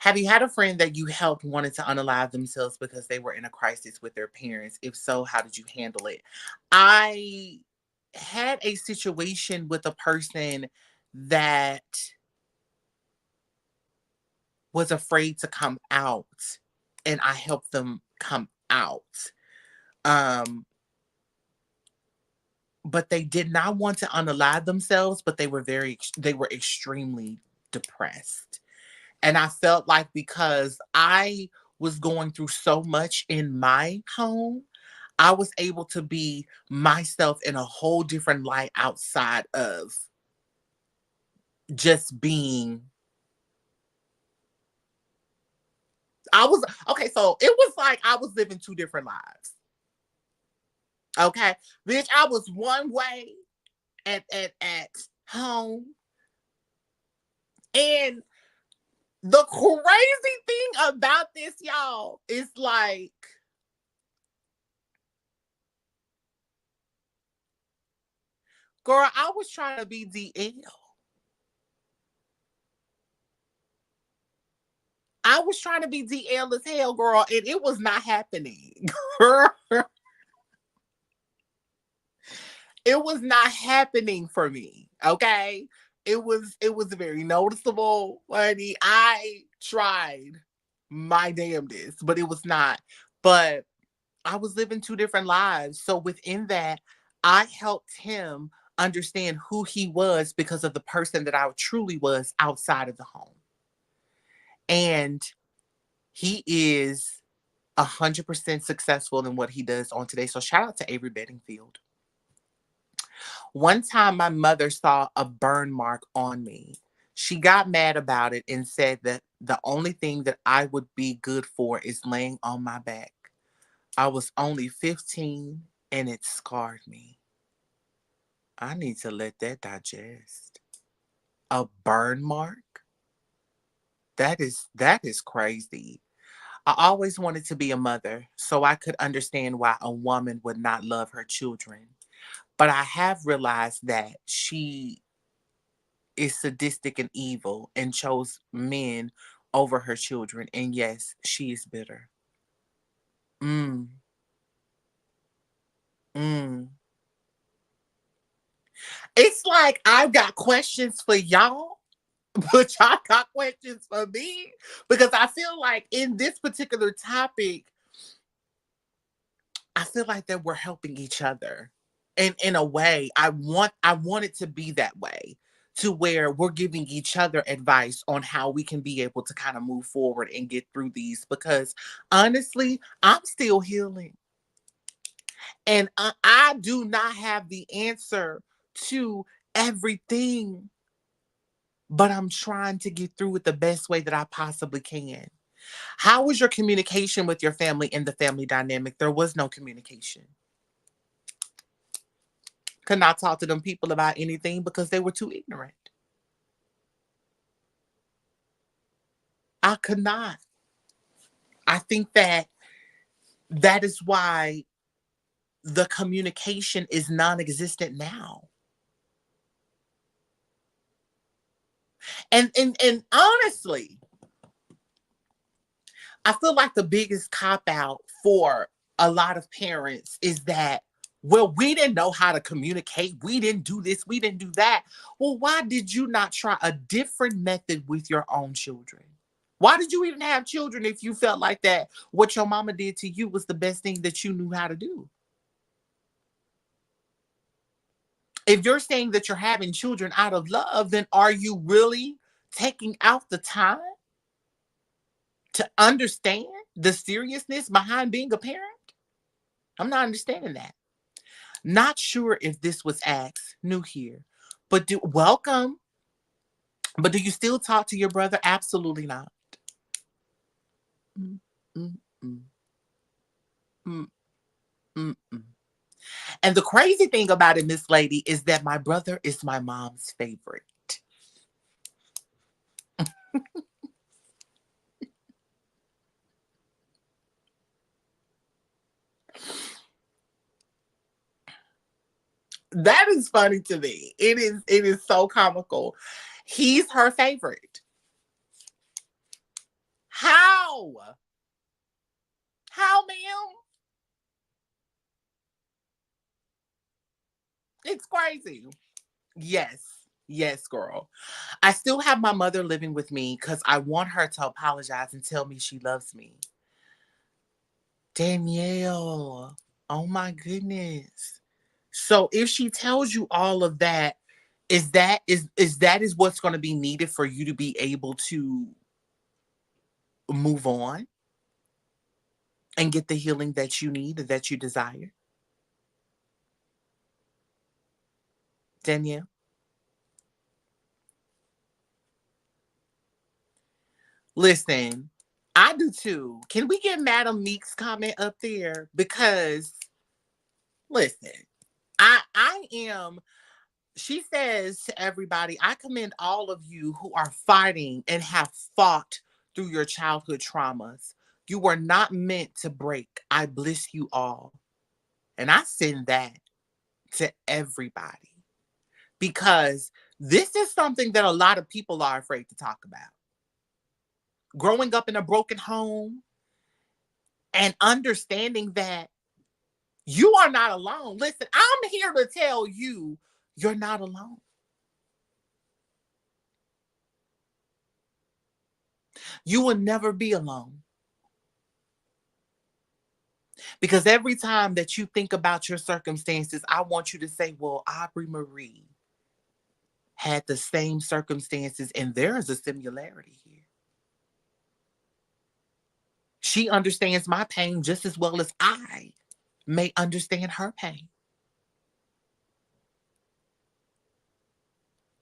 Have you had a friend that you helped wanted to unalive themselves because they were in a crisis with their parents? If so, how did you handle it? I had a situation with a person that was afraid to come out, and I helped them come out. Um, but they did not want to unalive themselves, but they were extremely depressed. And I felt like because I was going through so much in my home, I was able to be myself in a whole different light outside of just being. I was okay, so it was like I was living two different lives. Okay. Bitch, I was one way at home. And the crazy thing about this, y'all, is like girl, I was trying to be DL. I was trying to be DL as hell, girl, and it was not happening. Girl, it was not happening for me. Okay. It was very noticeable, honey. I tried my damnedest, but it was not. But I was living two different lives. So within that, I helped him understand who he was because of the person that I truly was outside of the home. And he is 100% successful in what he does on today. So shout out to Avery Bedingfield. One time my mother saw a burn mark on me. She got mad about it and said that the only thing that I would be good for is laying on my back. I was only 15 and it scarred me. I need to let that digest. A burn mark? That is crazy. I always wanted to be a mother so I could understand why a woman would not love her children. But I have realized that she is sadistic and evil and chose men over her children. And yes, she is bitter. Mm, mm. It's like I've got questions for y'all But y'all got questions for me? Because I feel like in this particular topic, I feel like that we're helping each other. And in a way, I want it to be that way, to where we're giving each other advice on how we can be able to kind of move forward and get through these, because honestly, I'm still healing. And I do not have the answer to everything, but I'm trying to get through it the best way that I possibly can. How was your communication with your family in the family dynamic? There was no communication. Could not talk to them people about anything because they were too ignorant. I could not. I think that that is why the communication is non-existent now. And honestly, I feel like the biggest cop out for a lot of parents is that, well, we didn't know how to communicate. We didn't do this. We didn't do that. Well, why did you not try a different method with your own children? Why did you even have children if you felt like that what your mama did to you was the best thing that you knew how to do? If you're saying that you're having children out of love, then are you really taking out the time to understand the seriousness behind being a parent? I'm not understanding that. Not sure if this was asked, new here, but welcome. But do you still talk to your brother? Absolutely not. Mm, mm, mm, mm, mm, mm. And the crazy thing about it, Miss Lady, is that my brother is my mom's favorite. That is funny to me. It is so comical. He's her favorite. How? How, ma'am? It's crazy. Yes. Yes, girl. I still have my mother living with me because I want her to apologize and tell me she loves me. Danielle. Oh my goodness. So if she tells you all of that, is what's going to be needed for you to be able to move on and get the healing that you need, that you desire? Danielle? Listen, I do too. Can we get Madam Meek's comment up there? Because listen, I am, she says to everybody, I commend all of you who are fighting and have fought through your childhood traumas. You were not meant to break. I bless you all. And I send that to everybody because this is something that a lot of people are afraid to talk about. Growing up in a broken home and understanding that you are not alone. Listen, I'm here to tell you, you're not alone. You will never be alone. Because every time that you think about your circumstances, I want you to say, well, Aubrey Marie had the same circumstances, and there is a similarity here. She understands my pain just as well as I may understand her pain.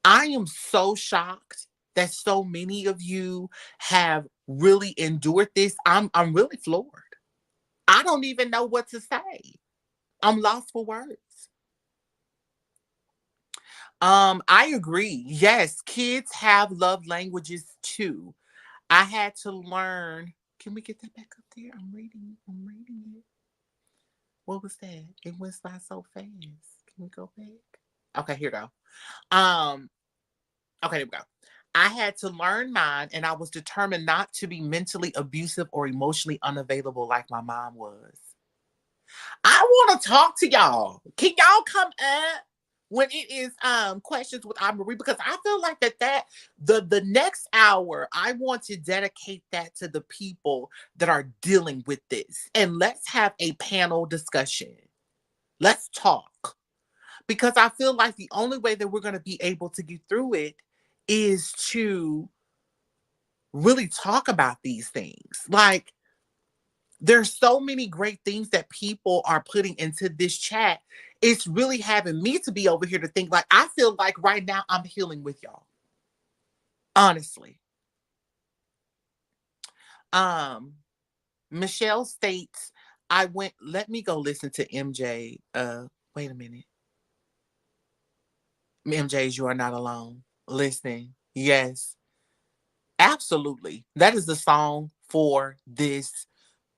I am so shocked that so many of you have really endured this. I'm really floored. I don't even know what to say. I'm lost for words. I agree. Yes, kids have love languages too. I had to learn. Can we get that back up there? I'm reading it. What was that? It went by so fast. Can we go back? Okay, here we go. Okay, here we go. I had to learn mine, and I was determined not to be mentally abusive or emotionally unavailable like my mom was. I want to talk to y'all. Can y'all come up? when it is questions with Aubrey, because I feel like the next hour I want to dedicate that to the people that are dealing with this. And let's have a panel discussion. Let's talk. Because I feel like the only way that we're going to be able to get through it is to really talk about these things. Like, there's so many great things that people are putting into this chat. It's really having me to be over here to think, like, I feel like right now I'm healing with y'all. Honestly. Michelle states, let me go listen to MJ. Wait a minute. MJ's You Are Not Alone. Listening. Yes. Absolutely. That is the song for this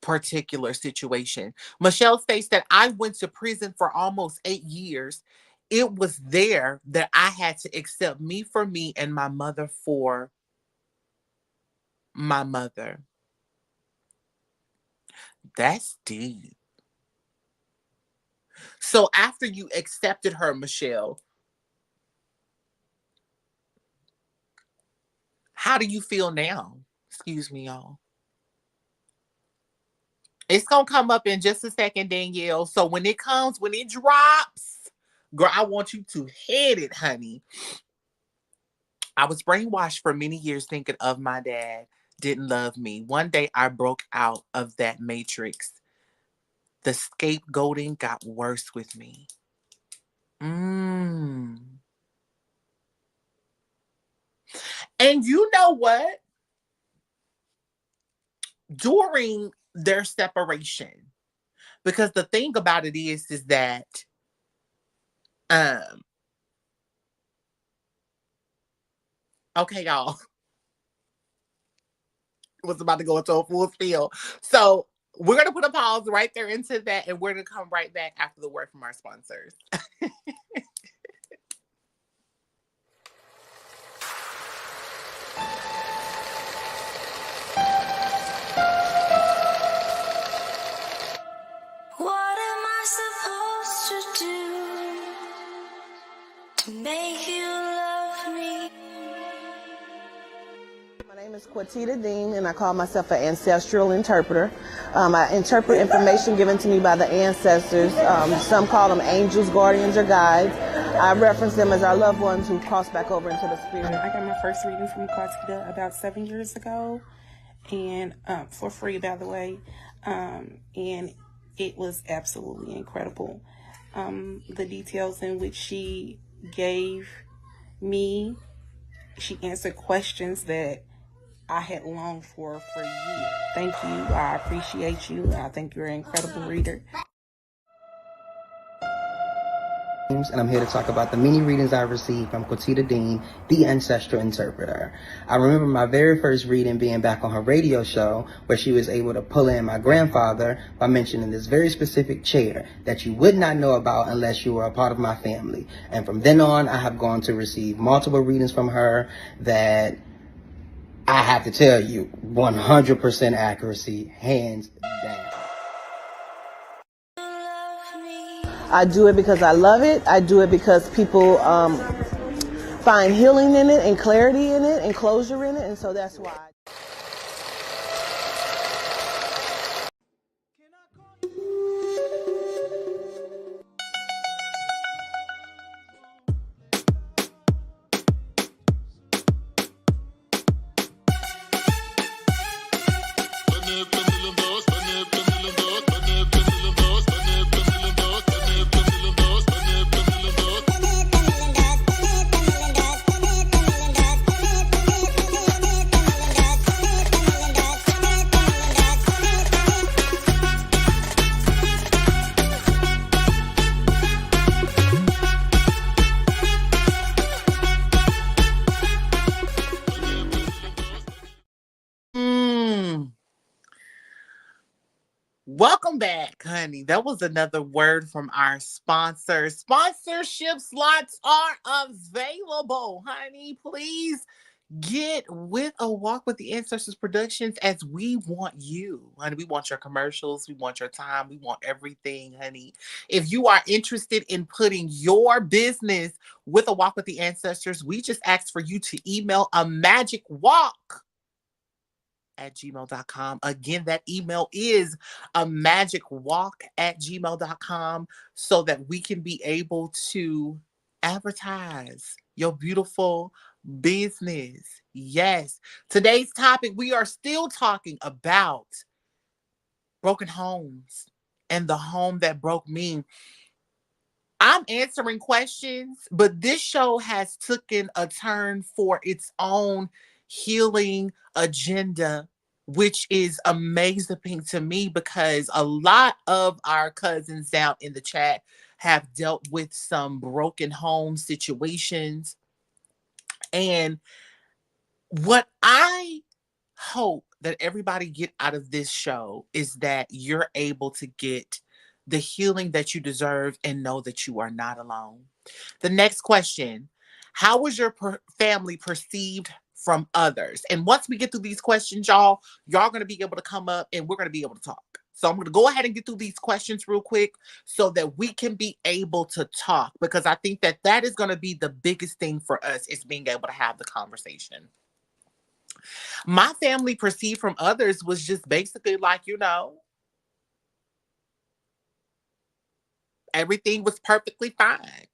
particular situation. Michelle states that I went to prison for almost 8 years. It was there that I had to accept me for me and my mother for my mother. That's deep. So after you accepted her, Michelle, how do you feel now? Excuse me, y'all. It's going to come up in just a second, Danielle. So when it drops, girl, I want you to hit it, honey. I was brainwashed for many years thinking of my dad didn't love me. One day I broke out of that matrix. The scapegoating got worse with me. And you know what? During their separation, because the thing about it is that okay, y'all. Was about to go into a full spiel. So we're going to put a pause right there into that, and we're going to come right back after the word from our sponsors. What am I supposed to do to make you love me? My name is Quatita Dean, and I call myself an ancestral interpreter. I interpret information given to me by the ancestors. Some call them angels, guardians, or guides. I reference them as our loved ones who cross back over into the spirit. I got my first reading from Quatita about 7 years ago, and for free, by the way, and it was absolutely incredible. The details in which she gave me, she answered questions that I had longed for years. Thank you. I appreciate you. I think you're an incredible reader. And I'm here to talk about the many readings I received from Quatita Dean, the ancestral interpreter. I remember my very first reading being back on her radio show, where she was able to pull in my grandfather by mentioning this very specific chair that you would not know about unless you were a part of my family. And from then on, I have gone to receive multiple readings from her that I have to tell you, 100% accuracy, hands down. I do it because I love it. I do it because people find healing in it and clarity in it and closure in it, and so that's why. Welcome back, honey. That was another word from our sponsor. Sponsorship slots are available, honey. Please Get with a Walk with the Ancestors Productions as we want you. Honey, we want your commercials. We want your time. We want everything, honey. If you are interested in putting your business with a Walk with the Ancestors, we just ask for you to email a magic walk at gmail.com. Again, that email is a magicwalk@gmail.com so that we can be able to advertise your beautiful business. Yes. Today's topic, we are still talking about broken homes and the home that broke me. I'm answering questions, but this show has taken a turn for its own healing agenda, which is amazing to me because a lot of our cousins down in the chat have dealt with some broken home situations. And what I hope that everybody get out of this show is that you're able to get the healing that you deserve and know that you are not alone. The next question, how was your family perceived from others? And once we get through these questions, y'all going to be able to come up and we're going to be able to talk. So I'm going to go ahead and get through these questions real quick so that we can be able to talk, because I think that that is going to be the biggest thing for us, is being able to have the conversation. My family perceived from others was just basically like, everything was perfectly fine.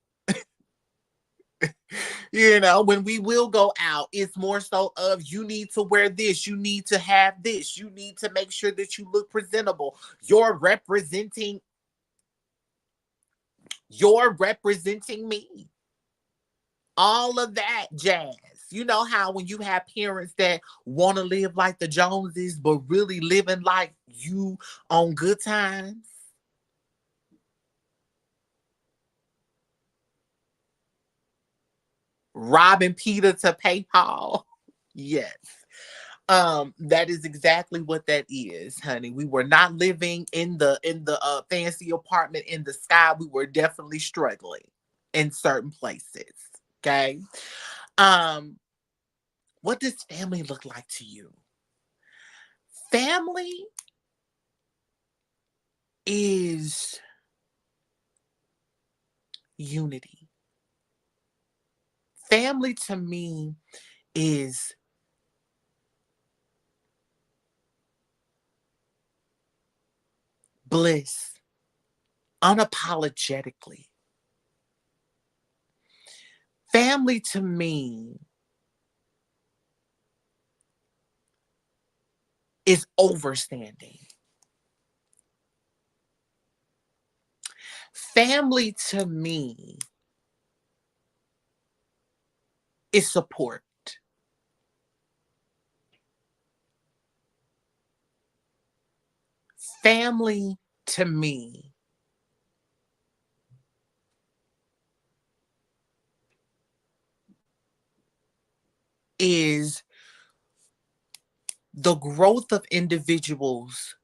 When we will go out, it's more so of, you need to wear this, you need to have this, you need to make sure that you look presentable. You're representing me. All of that jazz. You know how when you have parents that want to live like the Joneses, but really living like you on good times? Robbing Peter to pay Paul. Yes. That is exactly what that is, honey. We were not living in the fancy apartment in the sky. We were definitely struggling in certain places. Okay. What does family look like to you? Family is unity. Family to me is bliss, unapologetically. Family to me is overstanding. Family to me is support. Family to me is the growth of individuals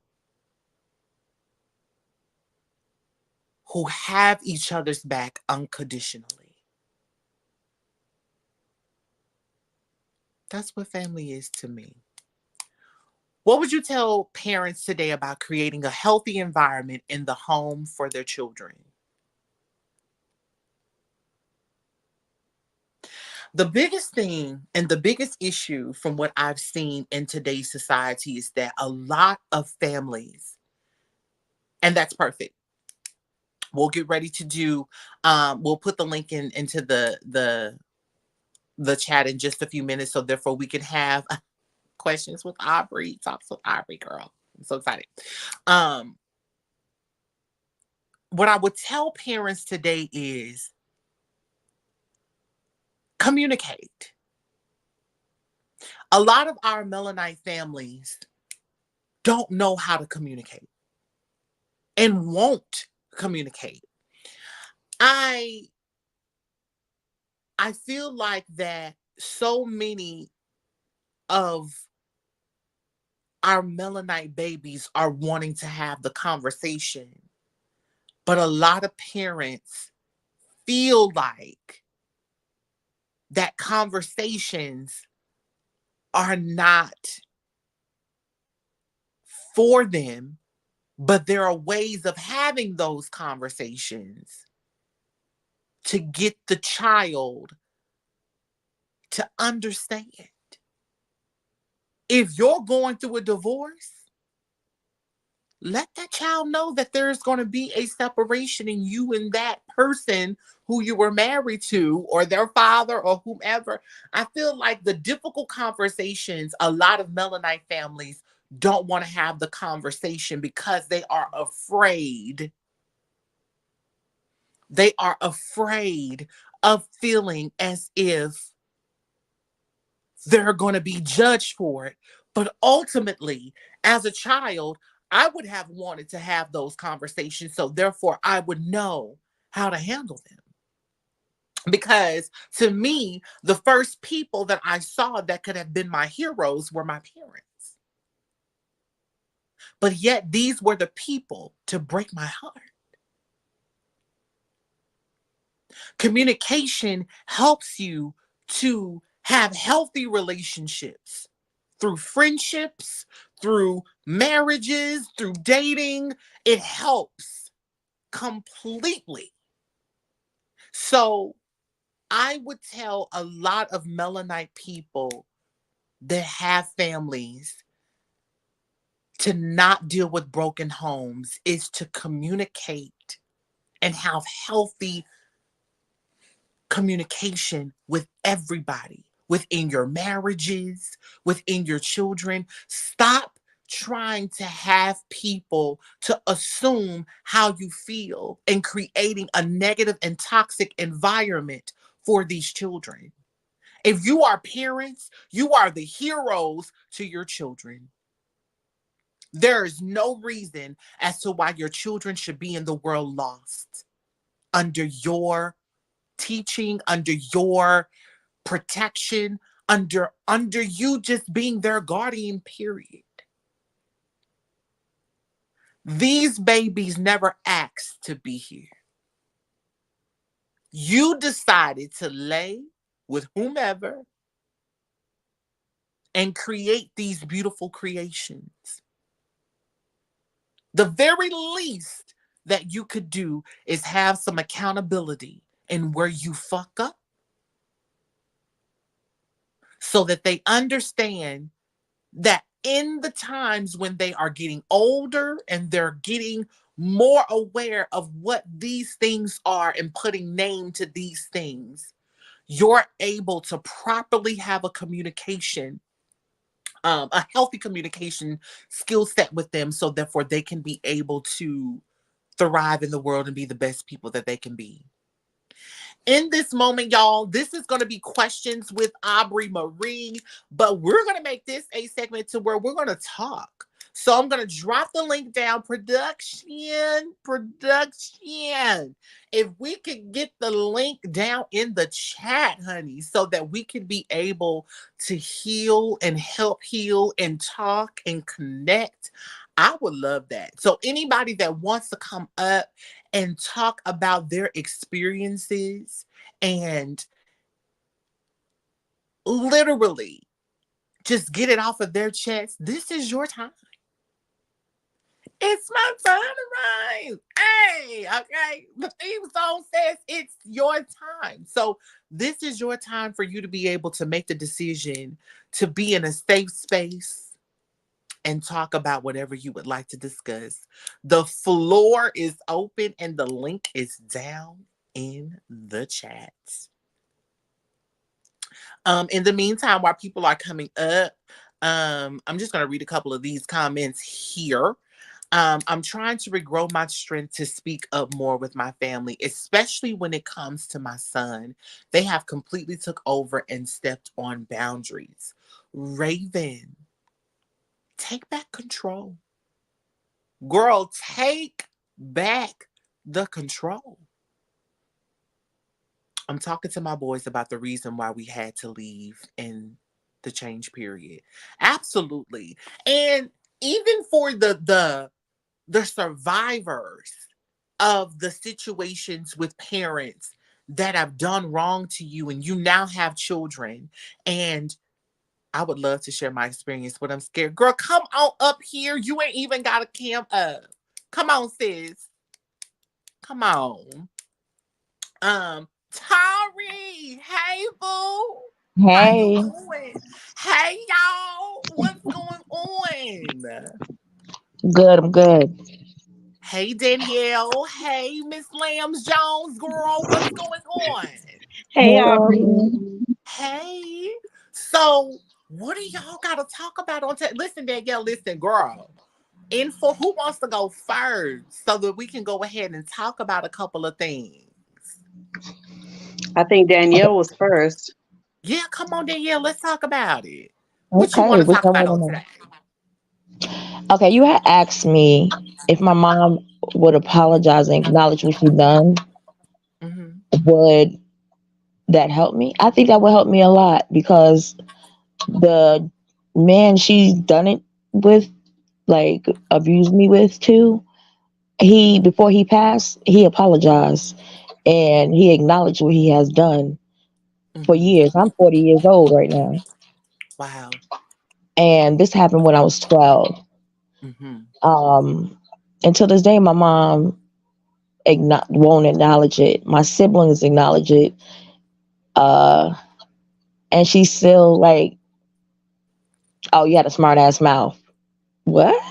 who have each other's back unconditionally. That's what family is to me. What would you tell parents today about creating a healthy environment in the home for their children? The biggest thing and the biggest issue from what I've seen in today's society is that a lot of families, and that's perfect. We'll get ready to do, we'll put the link into the chat in just a few minutes. So therefore we can have questions with Aubrey, talks with Aubrey, girl. I'm so excited. What I would tell parents today is communicate. A lot of our Melanite families don't know how to communicate and won't communicate. I feel like that so many of our Melanite babies are wanting to have the conversation, but a lot of parents feel like that conversations are not for them, but there are ways of having those conversations to get the child to understand. If you're going through a divorce, let that child know that there's going to be a separation in you and that person who you were married to, or their father, or whomever. I feel like the difficult conversations, a lot of Melanin families don't want to have the conversation because they are afraid. They are afraid of feeling as if they're going to be judged for it. But ultimately, as a child, I would have wanted to have those conversations. So therefore, I would know how to handle them. Because to me, the first people that I saw that could have been my heroes were my parents. But yet, these were the people to break my heart. Communication helps you to have healthy relationships through friendships, through marriages, through dating. It helps completely. So I would tell a lot of Melanite people that have families to not deal with broken homes is to communicate and have healthy communication with everybody, within your marriages, within your children. Stop trying to have people to assume how you feel and creating a negative and toxic environment for these children. If you are parents, you are the heroes to your children. There is no reason as to why your children should be in the world lost under your teaching, under your protection, under you just being their guardian, period. These babies never asked to be here. You decided to lay with whomever and create these beautiful creations. The very least that you could do is have some accountability in where you fuck up, so that they understand that in the times when they are getting older and they're getting more aware of what these things are and putting name to these things, you're able to properly have a communication, a healthy communication skill set with them, so therefore they can be able to thrive in the world and be the best people that they can be. In this moment, y'all, this is going to be questions with Obeary Marie, but we're going to make this a segment to where we're going to talk. So I'm going to drop the link down. Production. If we could get the link down in the chat, honey, so that we can be able to heal and help heal and talk and connect, I would love that. So anybody that wants to come up and talk about their experiences and literally just get it off of their chest, this is your time. It's my time to rise. Hey, okay. The theme song says it's your time. So this is your time for you to be able to make the decision to be in a safe space and talk about whatever you would like to discuss. The floor is open and the link is down in the chat. In the meantime, while people are coming up, I'm just going to read a couple of these comments here. I'm trying to regrow my strength to speak up more with my family, especially when it comes to my son. They have completely took over and stepped on boundaries. Raven, take back control. Girl, take back the control. I'm talking to my boys about the reason why we had to leave in the change period. Absolutely. And even for the survivors of the situations with parents that have done wrong to you, and you now have children, and I would love to share my experience, but I'm scared. Girl, come on up here. You ain't even got a cam up. Come on, sis. Come on. Tari. Hey, boo. How you Hey, doing? Hey, y'all. What's going on? good. I'm good. Hey, Danielle. Hey, Miss Lambs Jones, girl. What's going on? Hey, Hey, Aubrey. Aubrey. Hey. So, what do y'all got to talk about on Listen, Danielle, listen, girl. Info, who wants to go first so that we can go ahead and talk about a couple of things? I think Danielle was first. Yeah, come on, Danielle. Let's talk about it. What you want Okay, to which talk I about want to on know. today? Okay, you had asked me if my mom would apologize and acknowledge what she done. Mm-hmm. Would that help me? I think that would help me a lot because the man she's done it with, like abused me with too. He before he passed, he apologized and he acknowledged what he has done for Mm-hmm. years. I'm 40 years old right now, Wow. and this happened when I was 12. Mm-hmm. Um, until this day, my mom won't acknowledge it. My siblings acknowledge it, uh, and she's still like, "Oh, you had a smart ass mouth." What?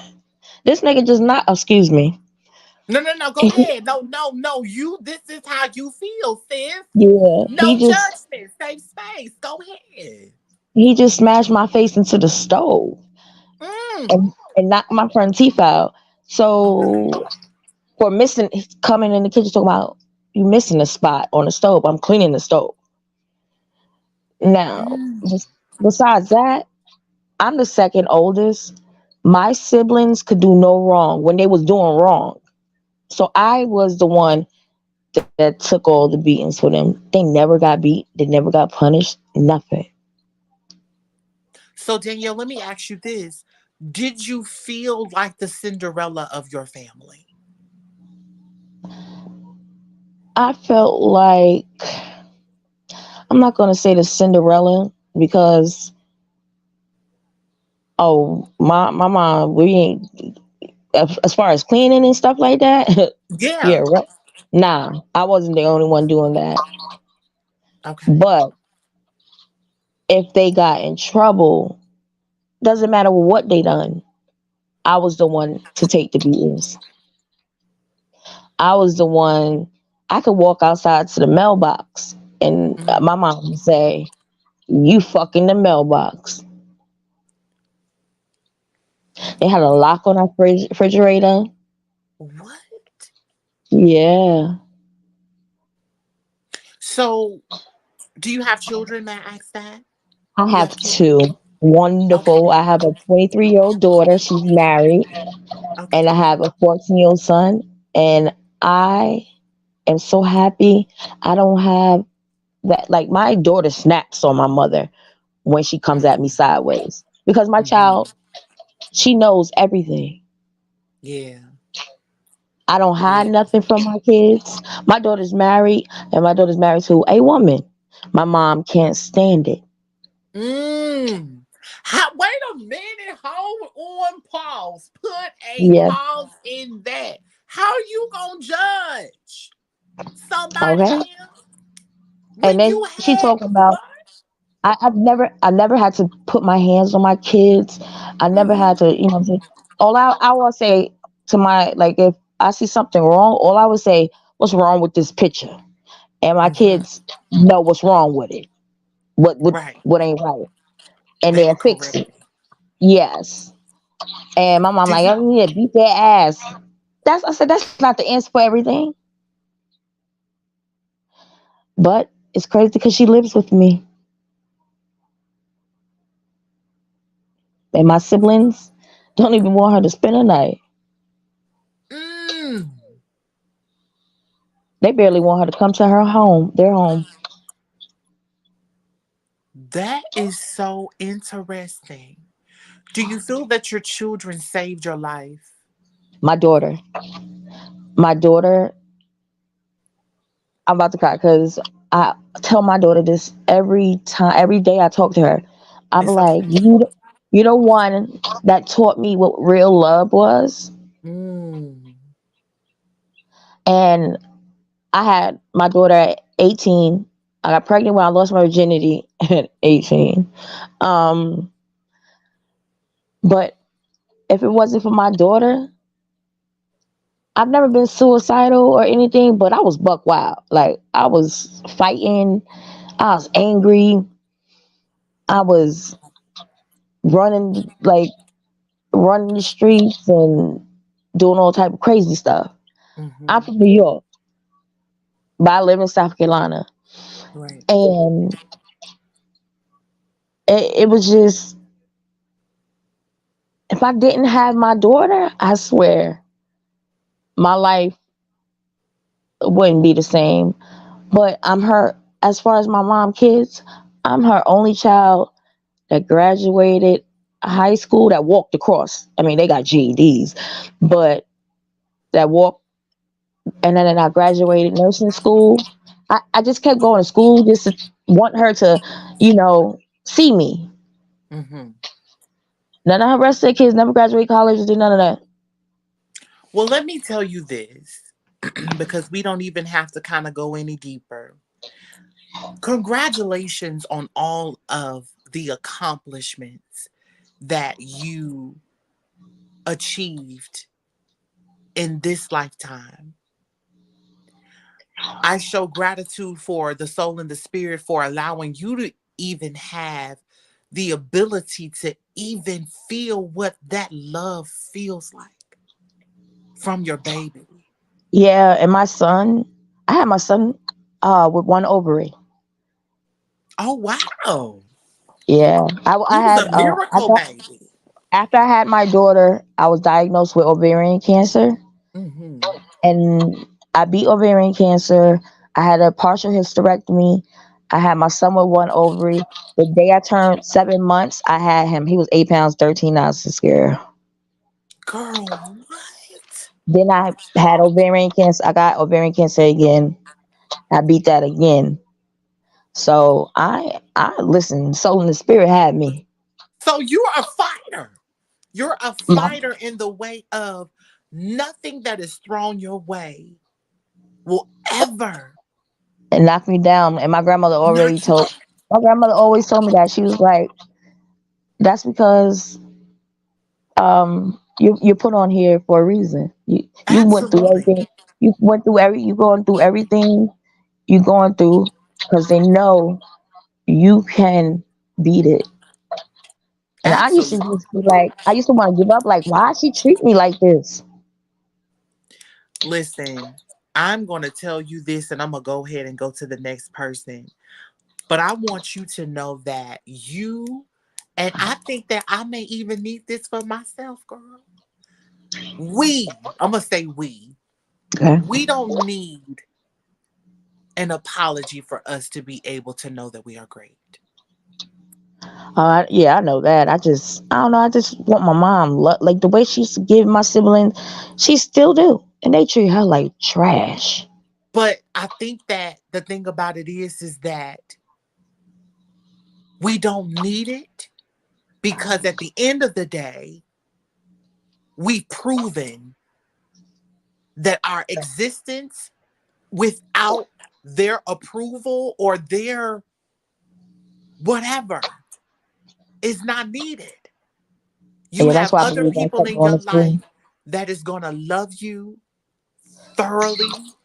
This nigga just not. Excuse me. No, no, no. Go ahead. No, no, no. This is how you feel, sis. Yeah, No judgment. Safe space. Go ahead. he just smashed my face into the stove Mm. and knocked my front teeth out. So for missing, coming in the kitchen talking about you missing a spot on the stove. I'm cleaning the stove. Now, Mm. besides that, I'm the second oldest. My siblings could do no wrong when they was doing wrong. So I was the one that took all the beatings for them. They never got beat. They never got punished. Nothing. So, Danielle, let me ask you this. Did you feel like the Cinderella of your family? I felt like I'm not gonna say the Cinderella because my mom we ain't as far as cleaning and stuff like that. Yeah, Yeah. right. Nah, I wasn't the only one doing that. Okay. But if they got in trouble, doesn't matter what they done. I was the one to take the beatings. I was the one. I could walk outside to the mailbox, and Mm. my mom would say, "You fucking the mailbox." They had a lock on our refrigerator. What? Yeah, So, do you have children? May I ask that? I You have have kids? two. Wonderful. Okay. I have a 23-year-old daughter. She's married, and I Okay. have a 14-year-old son. And I am so happy. I don't have that. Like my daughter snaps on my mother when she comes at me Mm-hmm. sideways because my Mm-hmm. child, she knows everything. Yeah. I don't hide Yeah. nothing from my kids. My daughter's married, and my daughter's married to a woman. My mom can't stand it. Mm. Wait a minute. Hold on. Pause. Put a Yeah. pause in that. How you gonna judge somebody Okay. else And when then you she had talking about what? I never had to put my hands on my kids. I never Mm-hmm. had to, you know what I'm saying? All I will say to my like if I see something wrong, all I would say, what's wrong with this picture? And my Mm-hmm. kids know what's wrong with it. What Right. what ain't right. And They they'll will fix correct it. it. Yes. And my mom Did like, you? oh yeah, beat their ass. I said that's not the answer for everything. But it's crazy because she lives with me. And my siblings don't even want her to spend a night. Mm. They barely want her to come to their home. That is so interesting. Do you feel that your children saved your life? My daughter, my daughter, I'm about to cry because I tell my daughter this every time, every day I talk to her. I'm It's like, okay. you the one that taught me what real love was. Mm. And I had my daughter at 18. I got pregnant when I lost my virginity at 18. Um, but if it wasn't for my daughter, I've never been suicidal or anything, but I was buck wild. Like I was fighting, I was angry, I was running like running the streets and doing all type of crazy stuff. I'm Mm-hmm. from New York, but I live in South Carolina. Right. And it was just, if I didn't have my daughter, I swear my life wouldn't be the same. But I'm her, as far as my mom kids, I'm her only child that graduated high school, that walked across. I mean, they got GEDs, but that walked, and then I graduated nursing school. I just kept going to school just to want her to, see me. Mm-hmm. None of her rest of the kids never graduate college or did none of that. Well, let me tell you this, because we don't even have to kind of go any deeper. Congratulations on all of the accomplishments that you achieved in this lifetime. I show gratitude for the soul and the spirit for allowing you to even have the ability to even feel what that love feels like from your baby. Yeah, and my son, I had my son with one ovary. Oh, wow. Yeah, I He was had a miracle baby. after I had my daughter, I was diagnosed with ovarian cancer, Mm-hmm. and I beat ovarian cancer. I had a partial hysterectomy. I had my son with one ovary. The day I turned 7 months, I had him. He was 8 pounds, 13 ounces, girl. Girl, what? Then I had ovarian cancer. I got ovarian cancer again. I beat that again. So I listen. Soul and the spirit had me. So you're a fighter. You're a My, fighter in the way of nothing that is thrown your way will ever and knocked me down. And my grandmother already knock you told. down. My grandmother always told me that. She was like, "That's because you put on here for a reason. You went through Absolutely. everything. You going through everything you going through because they know you can beat it." And I used to Absolutely. just be like, I used to want to give up. Like, why she treat me like this? Listen, I'm going to tell you this and I'm going to go ahead and go to the next person. But I want you to know that you, and I think that I may even need this for myself, girl. I'm going to say Okay. we don't need an apology for us to be able to know that we are great. Yeah, I know that. I don't know. I just want my mom like the way she used to give my siblings. She still do, and they treat her like trash. But I think that the thing about it is that we don't need it because at the end of the day, we've proven that our existence without their approval or their whatever is not needed. You Yeah, that's have why I other believe I people kept in going your to school. life that is going to love you thoroughly.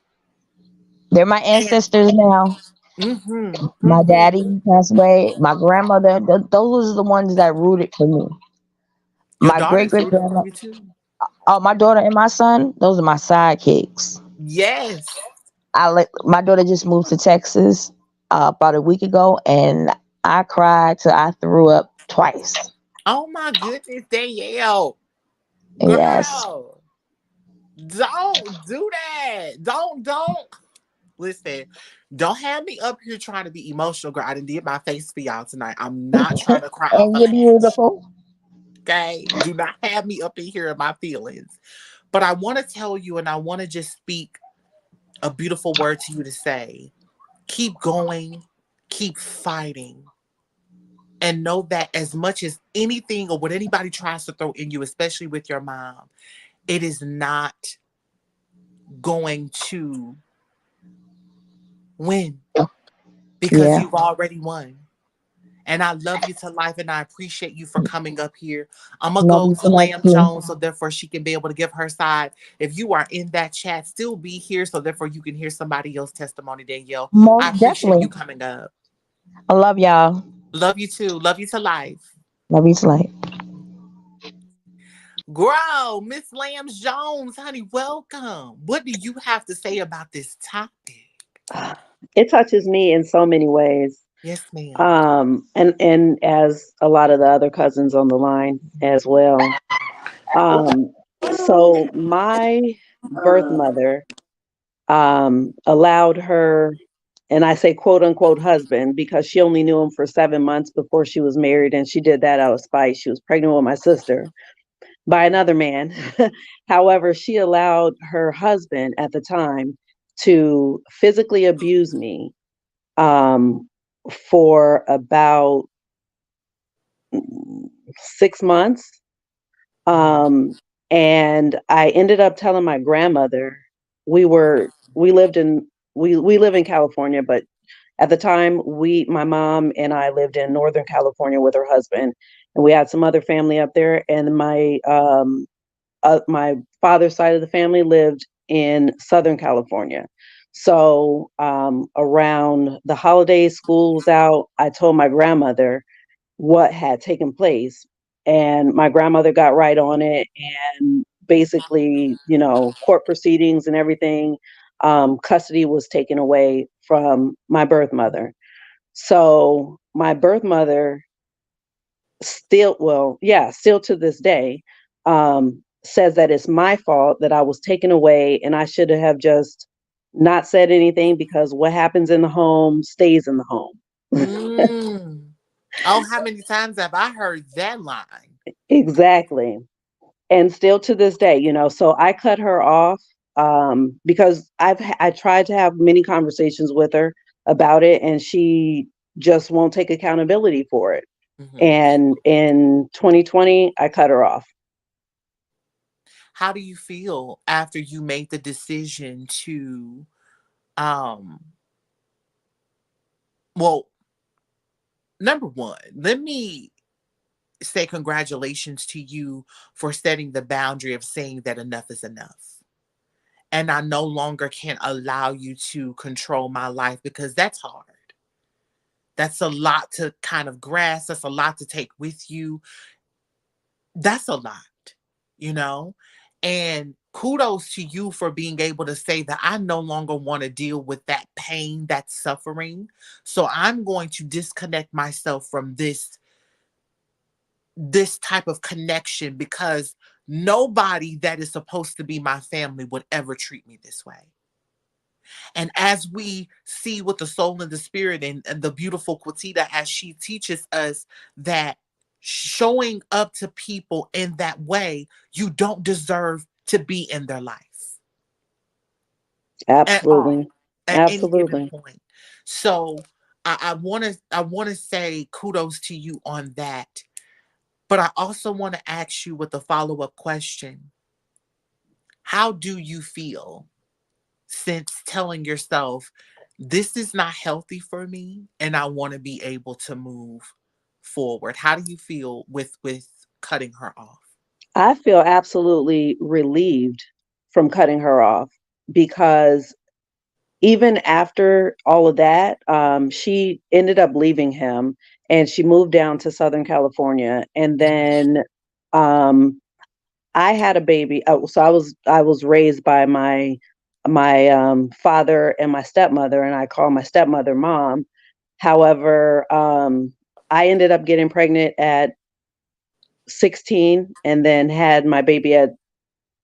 They're my And ancestors now. mm-hmm, My mm-hmm. daddy passed away. My grandmother. Those are the ones that rooted for me. Your My great daughter's great rooting for grandma. you too. Oh, my daughter and my son. Those are my sidekicks. Yes. My daughter just moved to Texas about a week ago, and I cried till I threw up twice. Oh my goodness, Danielle. Yes. Girl, don't do that. Don't. Listen, don't have me up here trying to be emotional, girl. I done did my face for y'all tonight. I'm not trying to cry off And a you're ledge. beautiful. Okay? Do not have me up in here in my feelings. But I want to tell you, and I want to just speak a beautiful word to you to say. Keep going, keep fighting, And know that as much as anything or what anybody tries to throw in you, especially with your mom, it is not going to win because Yeah. you've already won. And I love you to life and I appreciate you for coming up here. I'm going to Love go you to for that Lamb too. Jones so therefore she can be able to give her side. If you are in that chat, still be here so therefore you can hear somebody else's testimony, Danielle. I Most appreciate you definitely. coming up. I love y'all. Love you too. Love you to life. Love you to life. Grow, Miss Lambs Jones, honey, welcome. What do you have to say about this topic? It touches me in so many ways. Yes, ma'am. And as a lot of the other cousins on the line as well. Um, so my birth mother allowed her, and I say quote unquote husband because she only knew him for 7 months before she was married, and she did that out of spite. She was pregnant with my sister by another man. However, she allowed her husband at the time to physically abuse me um, for about 6 months. Um, and I ended up telling my grandmother we lived in we live in California, but at the time my mom and I lived in Northern California with her husband, and we had some other family up there, and my father's side of the family lived in Southern California. So around the holidays, school was out. I told my grandmother what had taken place, and my grandmother got right on it, and basically, court proceedings and everything. Custody was taken away from my birth mother. So my birth mother still, well, yeah, still to this day, says that it's my fault that I was taken away and I should have just not said anything because what happens in the home stays in the home. Mm. Oh, how many times have I heard that line? Exactly. And still to this day, so I cut her off because I tried to have many conversations with her about it, and she just won't take accountability for it. Mm-hmm. And in 2020, I cut her off. How do you feel after you made the decision to, um, well, number one, let me say congratulations to you for setting the boundary of saying that enough is enough. And I no longer can allow you to control my life because that's hard. That's a lot to kind of grasp. That's a lot to take with you. That's a lot, you know? And kudos to you for being able to say that I no longer want to deal with that pain, that suffering. So I'm going to disconnect myself from this type of connection because nobody that is supposed to be my family would ever treat me this way. And as we see with the soul and the spirit and the beautiful Quatita, as she teaches us that showing up to people in that way, you don't deserve to be in their life at all, Absolutely. at any given Absolutely. point. So I want to say kudos to you on that. But I also want to ask you with a follow-up question. How do you feel since telling yourself this is not healthy for me and I want to be able to move forward? How do you feel with cutting her off? I feel absolutely relieved from cutting her off because even after all of that, she ended up leaving him and she moved down to Southern California. And then um, I had a baby. So I was raised by my father and my stepmother, and I call my stepmother mom. However, I ended up getting pregnant at 16 and then had my baby at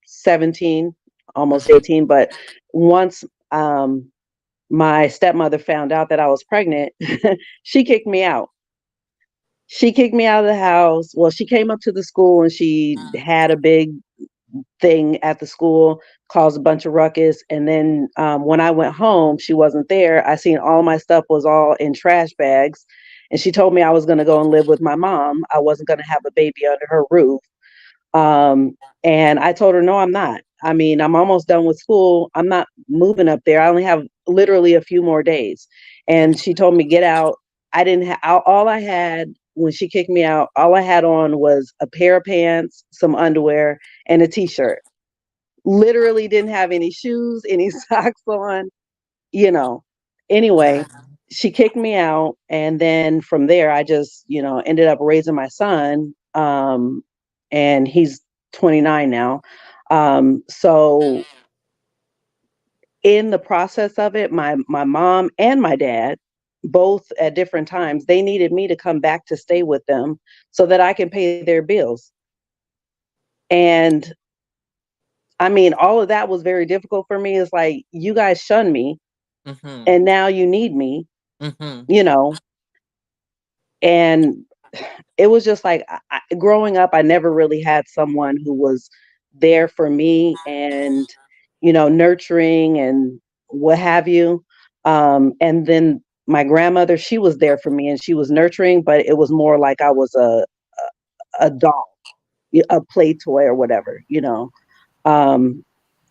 17, almost 18. But once my stepmother found out that I was pregnant, she kicked me out. She kicked me out of the house. Well, she came up to the school and she had a big thing at the school, caused a bunch of ruckus. And then when I went home, she wasn't there. I seen all my stuff was all in trash bags. And she told me I was going to go and live with my mom. I wasn't going to have a baby under her roof. And I told her, no, I'm not. I mean, I'm almost done with school. I'm not moving up there. I only have literally a few more days. And she told me, get out. I didn't have, all I had when she kicked me out, all I had on was a pair of pants, some underwear, and a t-shirt. Literally didn't have any shoes, any socks on, you know. Anyway, she kicked me out. And then from there, I just, ended up raising my son. And he's 29 now. So in the process of it, my mom and my dad, both at different times, they needed me to come back to stay with them so that I can pay their bills. And I mean, all of that was very difficult for me. It's like, you guys shun me, and now you need me, and it was just like, growing up, I never really had someone who was there for me and, nurturing and what have you. And then my grandmother, she was there for me and she was nurturing, but it was more like I was a doll, a play toy or whatever,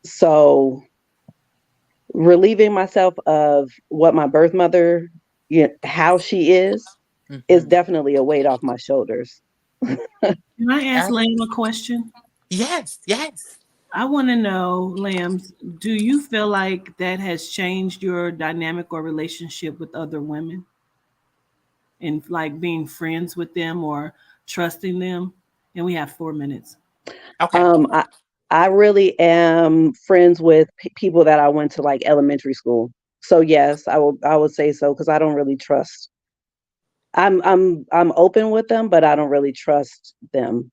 So relieving myself of what my birth mother, how she is definitely a weight off my shoulders. Can I ask Lamb a question? Yes. I want to know, Lambs, do you feel like that has changed your dynamic or relationship with other women? And like being friends with them or trusting them? And we have 4 minutes. Okay. I really am friends with people that I went to like elementary school. So yes, I would say so, because I don't really trust. I'm open with them, but I don't really trust them.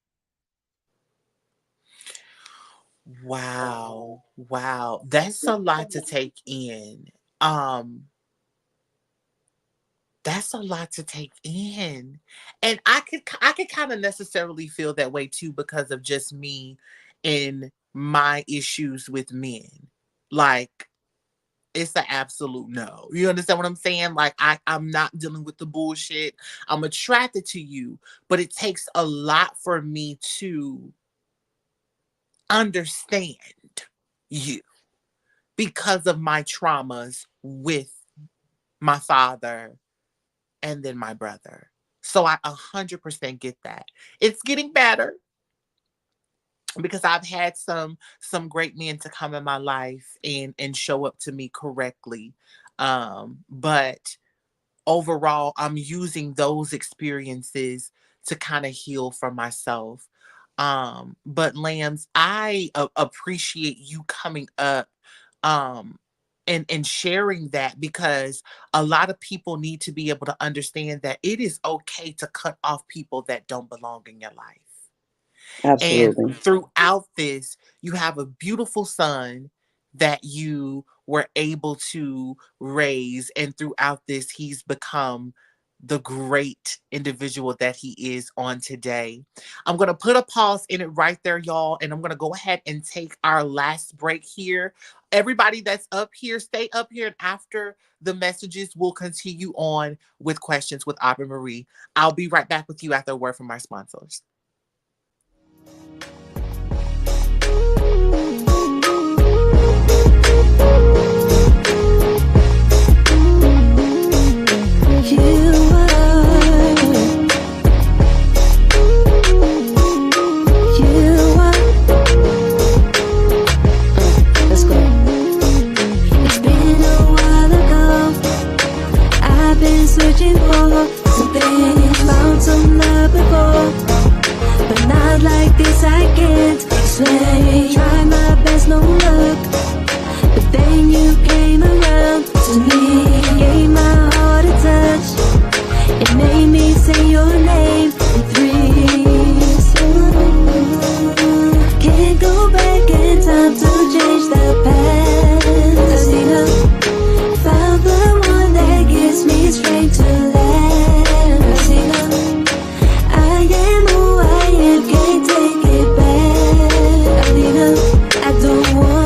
Wow. That's a lot to take in. That's a lot to take in. And I could kind of necessarily feel that way too, because of just me and my issues with men. Like, it's an absolute no. You understand what I'm saying? Like, I'm not dealing with the bullshit. I'm attracted to you, but it takes a lot for me to understand you because of my traumas with my father and then my brother. So I 100% get that. It's getting better because I've had some great men to come in my life and show up to me correctly. But overall, I'm using those experiences to kind of heal for myself. But Lambs, I appreciate you coming up and sharing that, because a lot of people need to be able to understand that it is okay to cut off people that don't belong in your life. Absolutely. And throughout this, you have a beautiful son that you were able to raise. And throughout this, he's become the great individual that he is on today. I'm going to put a pause in it right there, y'all. And I'm going to go ahead and take our last break here. Everybody that's up here, stay up here. And after the messages, we'll continue on with questions with Obeary Marie. I'll be right back with you after a word from our sponsors. Searching for some things, found some love before, but not like this. I can't explain. Try my best, no luck, but then you came around to me, gave my heart a touch. It made me say your name in threes. Can't go back in time to change the past. I need her, found the one that gets me straight to land. I see her, I am who I am, can't take it back. I need her, I don't want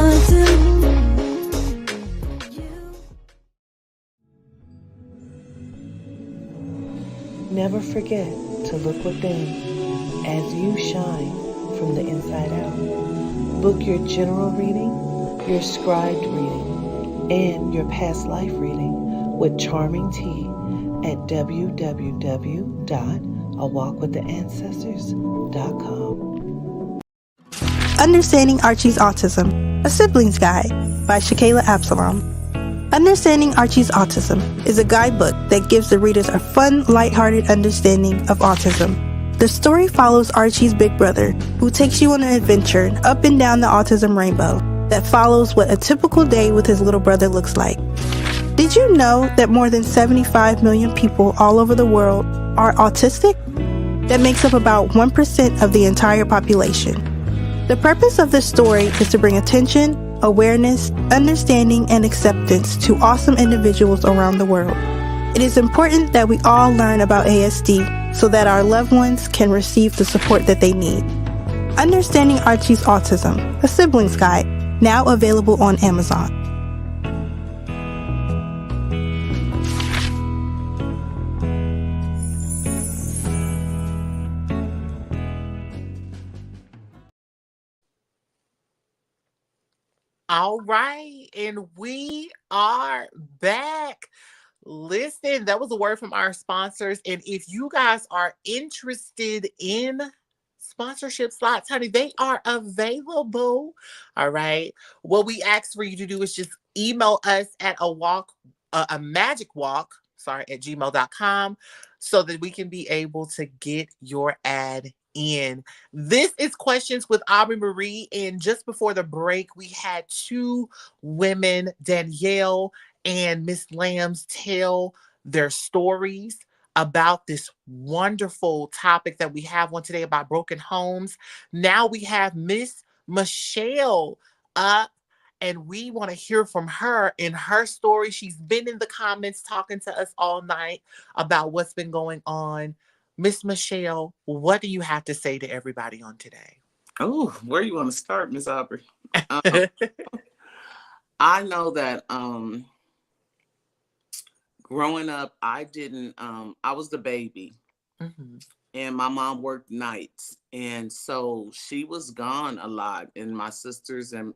forget to look within as you shine from the inside out. Book your general reading, your scribed reading, and your past life reading with Charming Tea at www.awalkwiththeancestors.com. Understanding Archie's Autism, A Sibling's Guide by Shakayla Absalom. Understanding Archie's Autism is a guidebook that gives the readers a fun, lighthearted understanding of autism. The story follows Archie's big brother, who takes you on an adventure up and down the autism rainbow that follows what a typical day with his little brother looks like. Did you know that more than 75 million people all over the world are autistic? That makes up about 1% of the entire population. The purpose of this story is to bring attention, awareness, understanding, and acceptance to awesome individuals around the world. It is important that we all learn about ASD so that our loved ones can receive the support that they need. Understanding Archie's Autism, A Sibling's Guide, now available on Amazon. All right, and we are back. Listen, that was a word from our sponsors. And if you guys are interested in sponsorship slots, honey, they are available. All right. What we ask for you to do is just email us at a magic walk, at gmail.com so that we can be able to get your ad in. This is Questions with Obeary Marie. And just before the break, we had two women, Danielle and Miss Lambs, tell their stories about this wonderful topic that we have on today about broken homes. Now we have Miss Michelle up, and we want to hear from her in her story. She's been in the comments talking to us all night about what's been going on. Miss Michelle, what do you have to say to everybody on today? Oh, where you want to start, Miss Aubrey? I know that growing up, I didn't, I was the baby. Mm-hmm. And my mom worked nights. And so she was gone a lot. And my sisters and,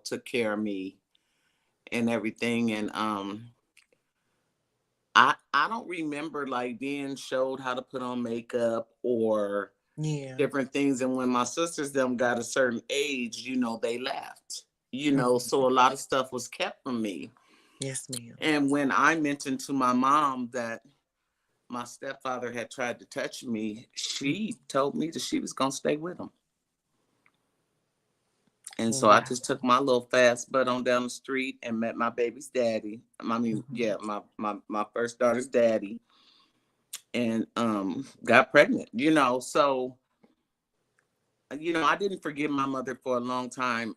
took care of me and everything. And I don't remember like being showed how to put on makeup or different things. And when my sisters them got a certain age, they left, so a lot of stuff was kept from me. Yes, ma'am. And when I mentioned to my mom that my stepfather had tried to touch me, she told me that she was going to stay with him. And so I just took my little fast butt on down the street and met my baby's daddy. I mean, my first daughter's daddy, and got pregnant, so, I didn't forgive my mother for a long time.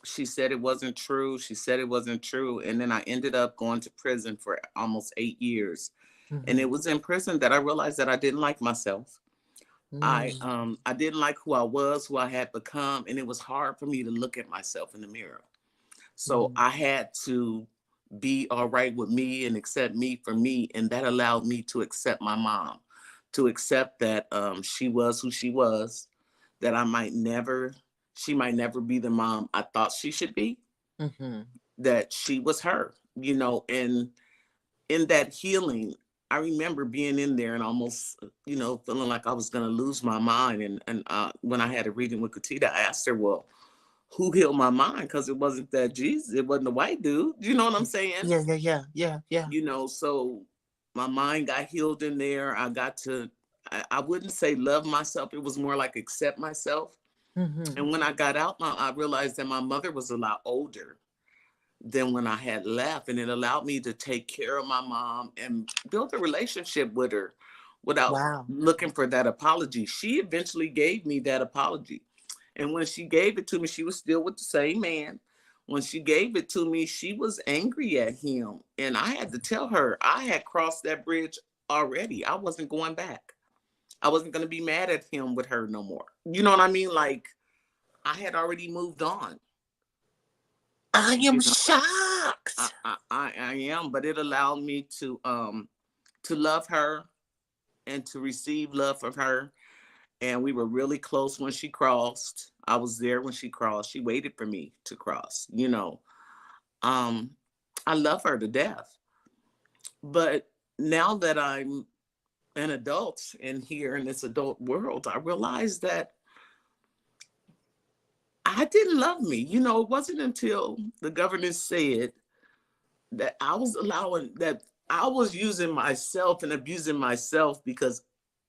She said it wasn't true. And then I ended up going to prison for almost 8 years. Mm-hmm. And it was in prison that I realized that I didn't like myself. I didn't like who I was, who I had become, and it was hard for me to look at myself in the mirror. So I had to be all right with me and accept me for me, and that allowed me to accept my mom, to accept that she was who she was, that she might never be the mom I thought she should be, that she was her, and in that healing, I remember being in there and almost, feeling like I was going to lose my mind. And when I had a reading with Katita, I asked her, well, who healed my mind? Because it wasn't that Jesus, it wasn't the white dude. You know what I'm saying? Yeah. So my mind got healed in there. I got to, I wouldn't say love myself. It was more like accept myself. And when I got out, I realized that my mother was a lot older than when I had left. And it allowed me to take care of my mom and build a relationship with her without looking for that apology. She eventually gave me that apology. And when she gave it to me, she was still with the same man. When she gave it to me, she was angry at him. And I had to tell her I had crossed that bridge already. I wasn't going back. I wasn't going to be mad at him with her no more. You know what I mean? Like, I had already moved on. I am shocked. I am, but it allowed me to love her and to receive love from her. And we were really close when she crossed. I was there when she crossed. She waited for me to cross, you know. Um, I love her to death. But now that I'm an adult and here in this adult world, I realized that I didn't love me. You know, it wasn't until the governess said that I was allowing that I was using myself and abusing myself because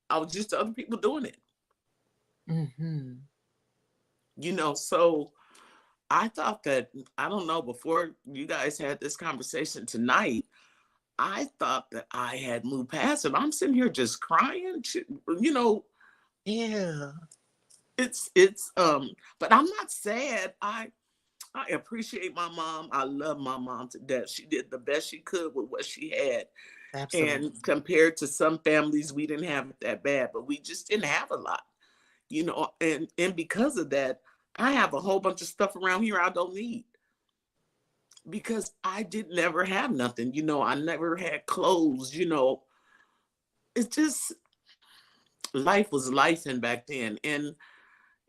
I was used to other people doing it. Mm-hmm. You know, so I thought that, I don't know, before you guys had this conversation tonight, I thought that I had moved past it. I'm sitting here just crying, you know. Yeah. It's but I'm not sad. I appreciate my mom. I love my mom to death. She did the best she could with what she had. Absolutely. And compared to some families, we didn't have it that bad, but we just didn't have a lot, you know. And because of that, I have a whole bunch of stuff around here I don't need because I did never have nothing. You know, I never had clothes, you know. It's just life was life in back then. And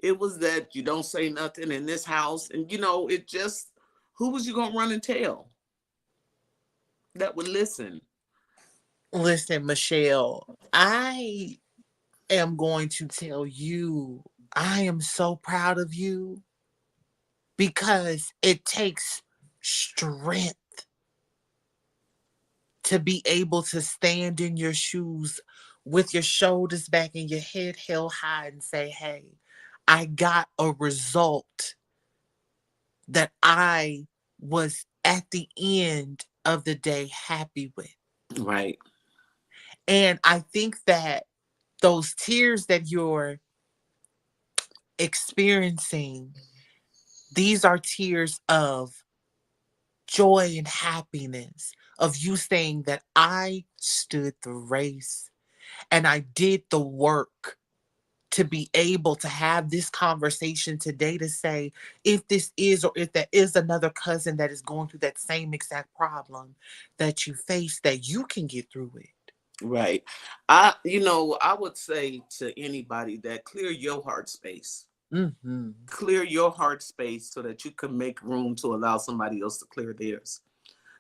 it was that you don't say nothing in this house. And, you know, it just, who was you going to run and tell that would listen? Listen, Michelle, I am going to tell you, I am so proud of you because it takes strength to be able to stand in your shoes with your shoulders back and your head held high and say, hey, I got a result that I was at the end of the day happy with. Right. And I think that those tears that you're experiencing, these are tears of joy and happiness, of you saying that I stood the race and I did the work to be able to have this conversation today to say if this is or if there is another cousin that is going through that same exact problem that you face, that you can get through it. Right. You know, I would say to anybody that clear your heart space. Mm-hmm. Clear your heart space so that you can make room to allow somebody else to clear theirs.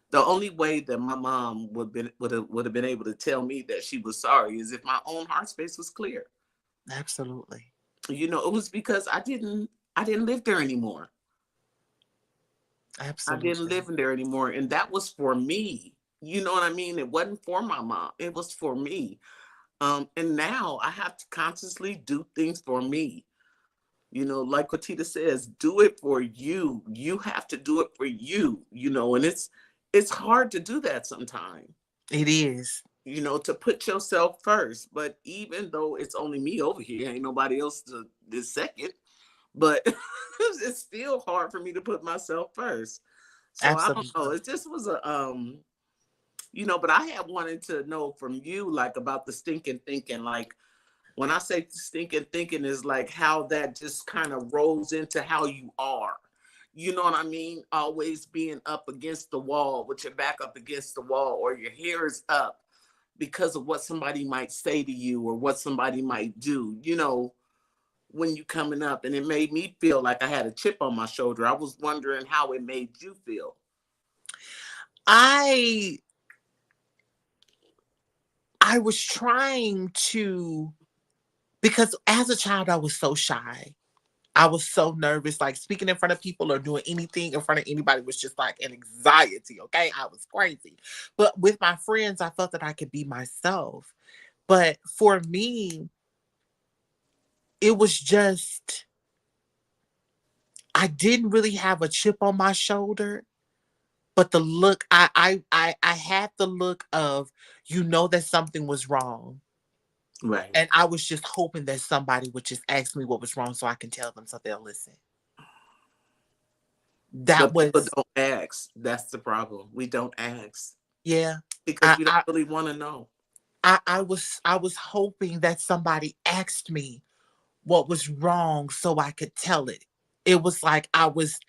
The only way that my mom would have been able to tell me that she was sorry is if my own heart space was clear. Absolutely. You know, it was because I didn't live there anymore. I didn't Absolutely. live in there anymore. And that was for me. You know what I mean? It wasn't for my mom. It was for me. And now I have to consciously do things for me. You know, like Quatita says, do it for you. You have to do it for you, you know, and it's hard to do that sometimes. It is. You know, to put yourself first. But even though it's only me over here, ain't nobody else to this second, but it's still hard for me to put myself first. So I don't know. Absolutely. It just was a you know, but I had wanted to know from you like about the stinking thinking. Like when I say stinking thinking is like how that just kind of rolls into how you are. You know what I mean? Always being up against the wall with your back up against the wall or your hair is up because of what somebody might say to you or what somebody might do, you know, when you coming up. And it made me feel like I had a chip on my shoulder. I was wondering how it made you feel. I was trying to, because as a child I was so shy. I was so nervous, like speaking in front of people or doing anything in front of anybody was just like an anxiety. Okay. I was crazy. But with my friends, I felt that I could be myself. But for me, it was just, I didn't really have a chip on my shoulder. But the look, I had the look of, you know, that something was wrong. Right. And I was just hoping that somebody would just ask me what was wrong so I can tell them so they'll listen. That But people was, don't ask. That's the problem. We don't ask yeah. because I, we don't I, really want to know. I was hoping that somebody asked me what was wrong so I could tell it. It was like I was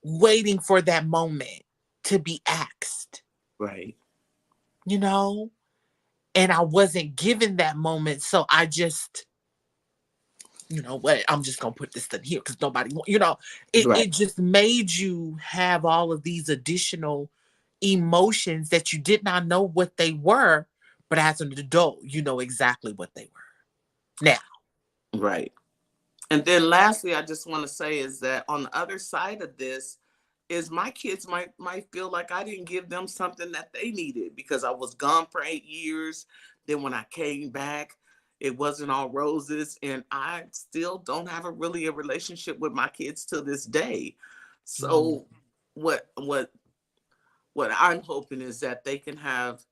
waiting for that moment to be asked, Right. you know? and I wasn't given that moment. So I just, you know what, I'm just gonna put this in here because nobody, it just made you have all of these additional emotions that you did not know what they were, but as an adult, you know exactly what they were now. Right. And then lastly, I just want to say is that on the other side of this is my kids might feel like I didn't give them something that they needed because I was gone for 8 years. Then when I came back, it wasn't all roses, and I still don't have a relationship with my kids to this day. So what I'm hoping is that they can have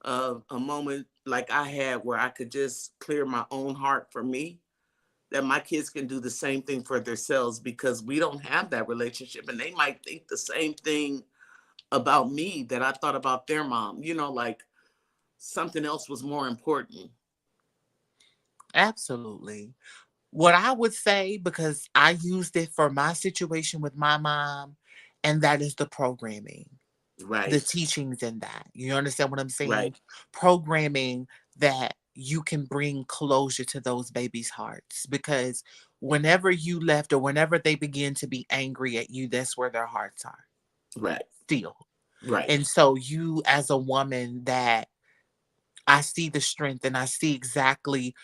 a moment like I had where I could just clear my own heart for me, that my kids can do the same thing for themselves, because we don't have that relationship, and they might think the same thing about me that I thought about their mom, like something else was more important. Absolutely. What I would say, because I used it for my situation with my mom, and that is the programming, the Right. teachings in that. You understand what I'm saying? Right. Programming that you can bring closure to those babies' hearts, because whenever you left or whenever they begin to be angry at you, that's where their hearts are. Right. Still. Right. And so you, as a woman, that I see the strength and I see exactly,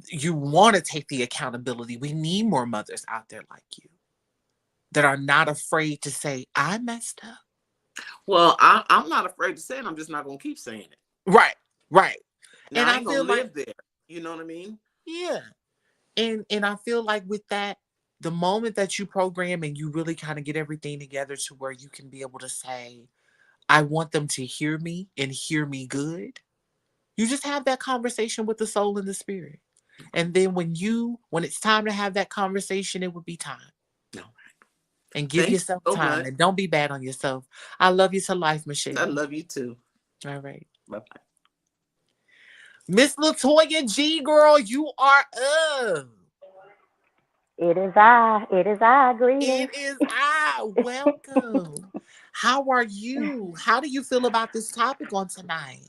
you want to take the accountability. We need more mothers out there like you that are not afraid to say, I messed up. Well, I'm not afraid to say it. I'm just not going to keep saying it. Right. Right. Now, And I I ain't going feel to like, live there. You know what I mean? yeah. And I feel like with that, the moment that you program and you really kind of get everything together to where you can be able to say, I want them to hear me and hear me good. You just have that conversation with the soul and the spirit. And then when it's time to have that conversation, it would be time. No. And give Thank you yourself so time much. and don't be bad on yourself. I love you to life, I Michelle. love you too. All right. Bye-bye. Miss Latoya G, girl, you are up. It is I. It is I. Greetings. It is I. Welcome. How are you? How do you feel about this topic on tonight?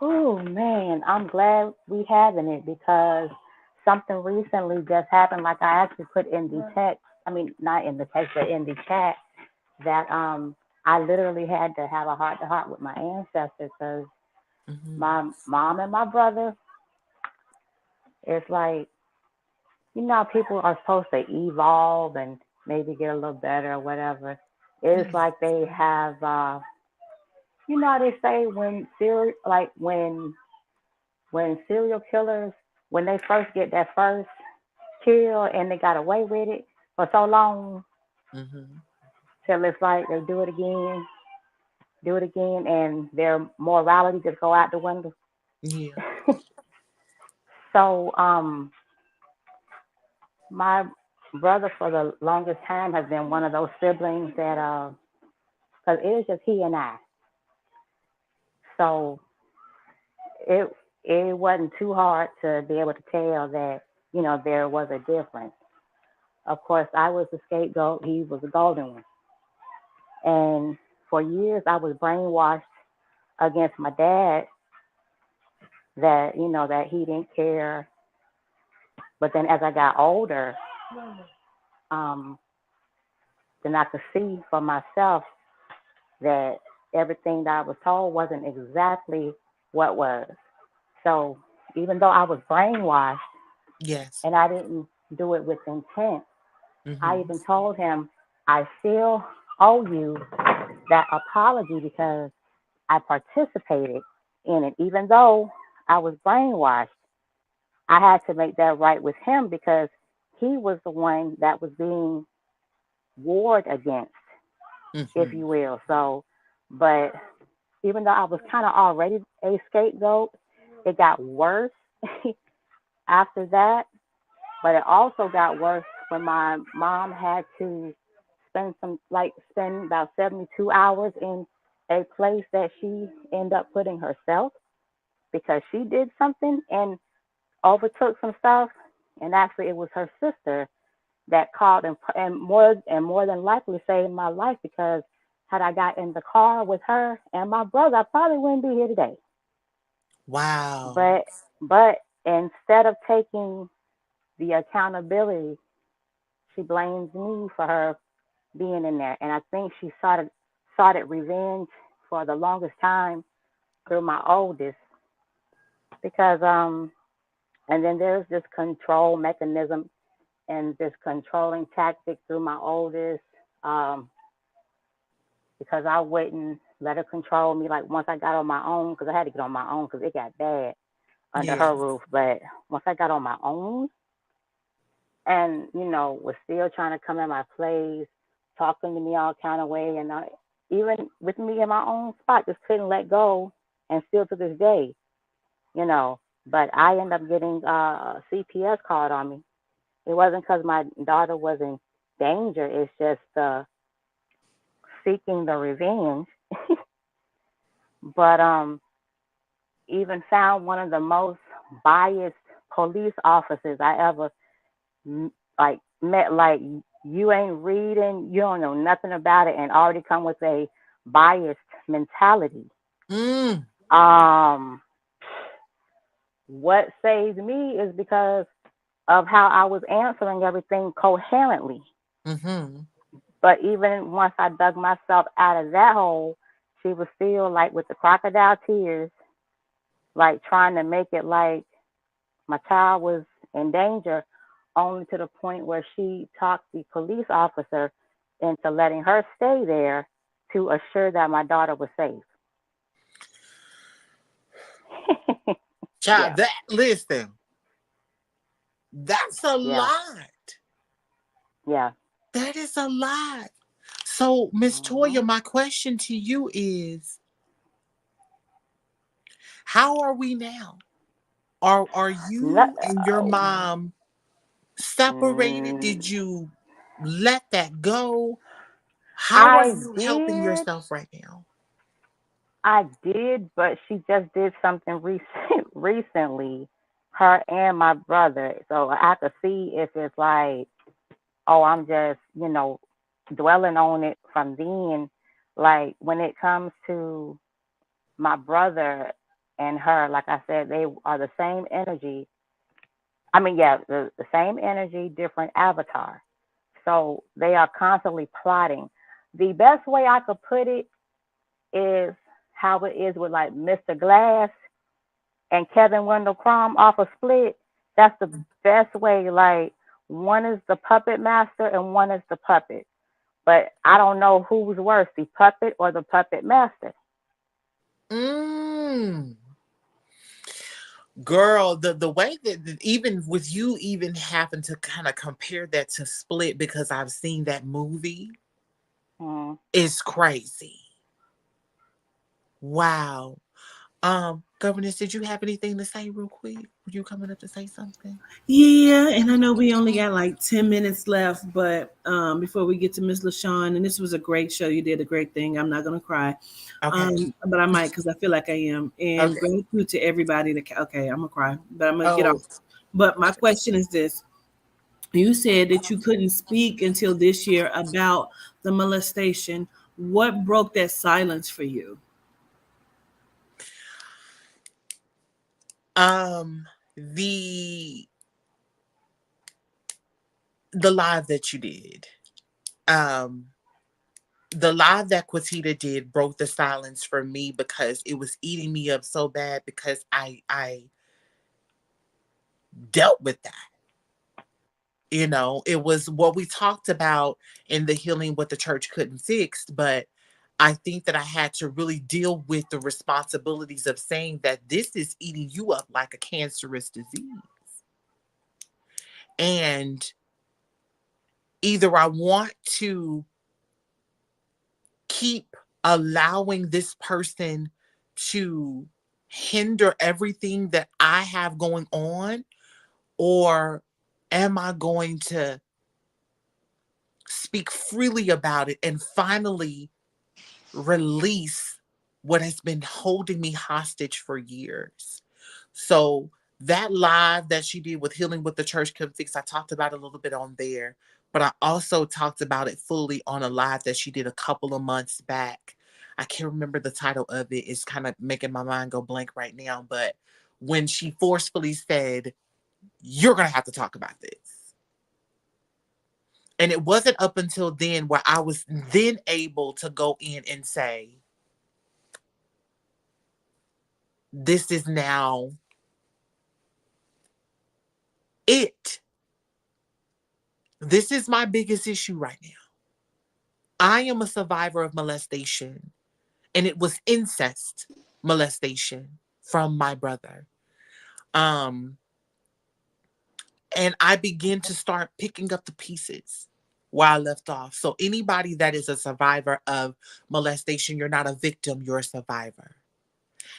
Oh man, I'm glad we having it because something recently just happened. Like I actually put in the text. I mean, not in the text, but in the chat that I literally had to have a heart to heart with my ancestors because my mom and my brother. It's like how people are supposed to evolve and maybe get a little better or whatever. It's like they have how they say when when serial killers when they first get that first kill and they got away with it for so long till it's like they do it again, and their morality just go out the window. Yeah. So my brother for the longest time has been one of those siblings that because it was just he and I. So it it wasn't too hard to be able to tell that there was a difference. Of course, I was the scapegoat; he was the golden one. And for years, I was brainwashed against my dad that that he didn't care. But then as I got older, um, then I could see for myself that everything that I was told wasn't exactly what was. So even though I was brainwashed, yes, and I didn't do it with intent, I even told him, I still owe you that apology because I participated in it. Even though I was brainwashed, I had to make that right with him because he was the one that was being warred against, if you will. So, but even though I was kind of already a scapegoat, it got worse after that. But it also got worse when my mom had to spend about 72 hours in a place that she ended up putting herself because she did something and overtook some stuff. And actually, it was her sister that called and more than likely saved my life because had I got in the car with her and my brother, I probably wouldn't be here today. Wow. But but instead of taking the accountability, she blames me for her being in there. And I think she started revenge for the longest time through my oldest because and then there's this control mechanism and this controlling tactic through my oldest um because I wouldn't let her control me like once I got on my own because I had to get on my own because it got bad under Yeah. her roof. But once I got on my own and was still trying to come in my place, talking to me all kind of way, and even with me in my own spot, just couldn't let go, and still to this day, you know. But I ended up getting CPS called on me. It wasn't because my daughter was in danger. It's just seeking the revenge. But even found one of the most biased police officers I ever like met. Like you ain't reading, you don't know nothing about it, and already come with a biased mentality. Mm. Um, what saved me is because of how I was answering everything coherently. Mm-hmm. But even once I dug myself out of that hole, she was still like with the crocodile tears, like trying to make it like my child was in danger, only to the point where she talked the police officer into letting her stay there to assure that my daughter was safe. Child, Yeah, that listen, that's a yeah, lot. yeah. That is a lot. So, Miss Toya, Hmm. my question to you is, how are we now? Are No, you and your mom separated? mm, Did you let that go? How are I you helping did, yourself right now? I did, but she just did something recently, her and my brother. So I have to see if it's like, oh, I'm just, dwelling on it from then. Like when it comes to my brother and her, like I said, they are the same energy. I mean, yeah, the same energy, different avatar. So they are constantly plotting. The best way I could put it is how it is with like Mr. Glass and Kevin Wendell Crumb off of Split. That's the best way. Like one is the puppet master and one is the puppet. But I don't know who's worse, the puppet or the puppet master. Mm. Girl, the way that even with you even having to kind of compare that to Split because I've seen that movie Mm. is crazy. Wow. Governess, did you have anything to say real quick? Were you coming up to say something? Yeah, and I know we only got like 10 minutes left, but before we get to Miss LaShawn, and this was a great show. You did a great thing. I'm not going to cry, Okay. but I might because I feel like I am. And Okay. gratitude to everybody. Okay, I'm going to cry, but I'm going to get off. Oh, But my question is this. You said that you couldn't speak until this year about the molestation. What broke that silence for you? um, the the live that you did. Um, the live that Quatita did broke the silence for me because it was eating me up so bad because I dealt with that. It was what we talked about in the healing what the church couldn't fix, but I think that I had to really deal with the responsibilities of saying that this is eating you up like a cancerous disease. And either I want to keep allowing this person to hinder everything that I have going on, or am I going to speak freely about it and finally release what has been holding me hostage for years? So that live that she did with Healing with the Church Can Fix, I talked about it a little bit on there, but I also talked about it fully on a live that she did a couple of months back. I can't remember the title of it. It's kind of making my mind go blank right now. But when she forcefully said, "You're going to have to talk about this." And it wasn't up until then where I was then able to go in and say, this is now it. This is my biggest issue right now. I am a survivor of molestation, and it was incest molestation from my brother. Um, and I begin to start picking up the pieces where I left off. So anybody that is a survivor of molestation, you're not a victim, you're a survivor.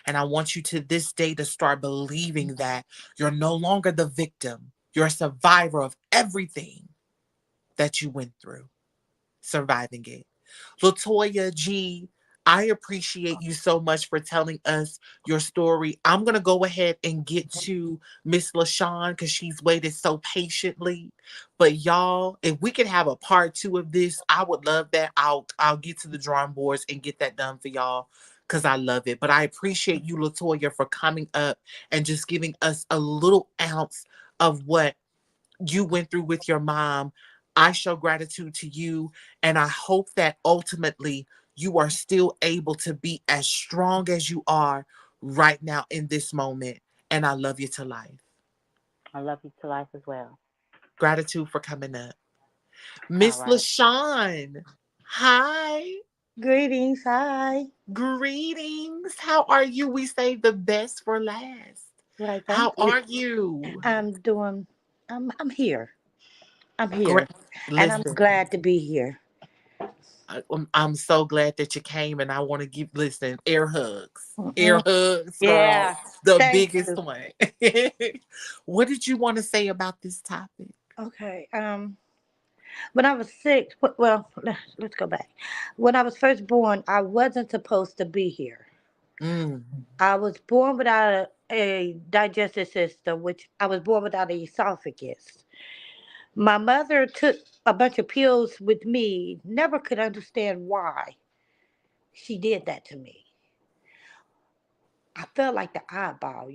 And I want you to this day to start believing that you're no longer the victim. You're a survivor of everything that you went through, surviving it. Latoya G, I appreciate you so much for telling us your story. I'm going to go ahead and get to Miss LaShawn because she's waited so patiently. But y'all, if we could have a part 2 of this, I would love that. I'll get to the drawing boards and get that done for y'all because I love it. But I appreciate you, Latoya, for coming up and just giving us a little ounce of what you went through with your mom. I show gratitude to you, and I hope that ultimately you are still able to be as strong as you are right now in this moment. And I love you to life. I love you to life as well. Gratitude for coming up. All Miss right. LaShawn, hi. Greetings. Hi. Greetings. How are you? We saved the best for last. Right. How Thank you. are you? I'm doing. I'm here. I'm here, Great. and I'm Listen. glad to be here. I'm so glad that you came, and I want to give air hugs, Hmm. girl, Yeah. the Thank biggest you. one. What did you want to say about this topic? Okay. When I was sick, well, let's go back. When I was first born, I wasn't supposed to be here. Mm. I was born without a digestive system, which I was born without an esophagus. My mother took a bunch of pills with me, never could understand why she did that to me. I felt like the eyeball,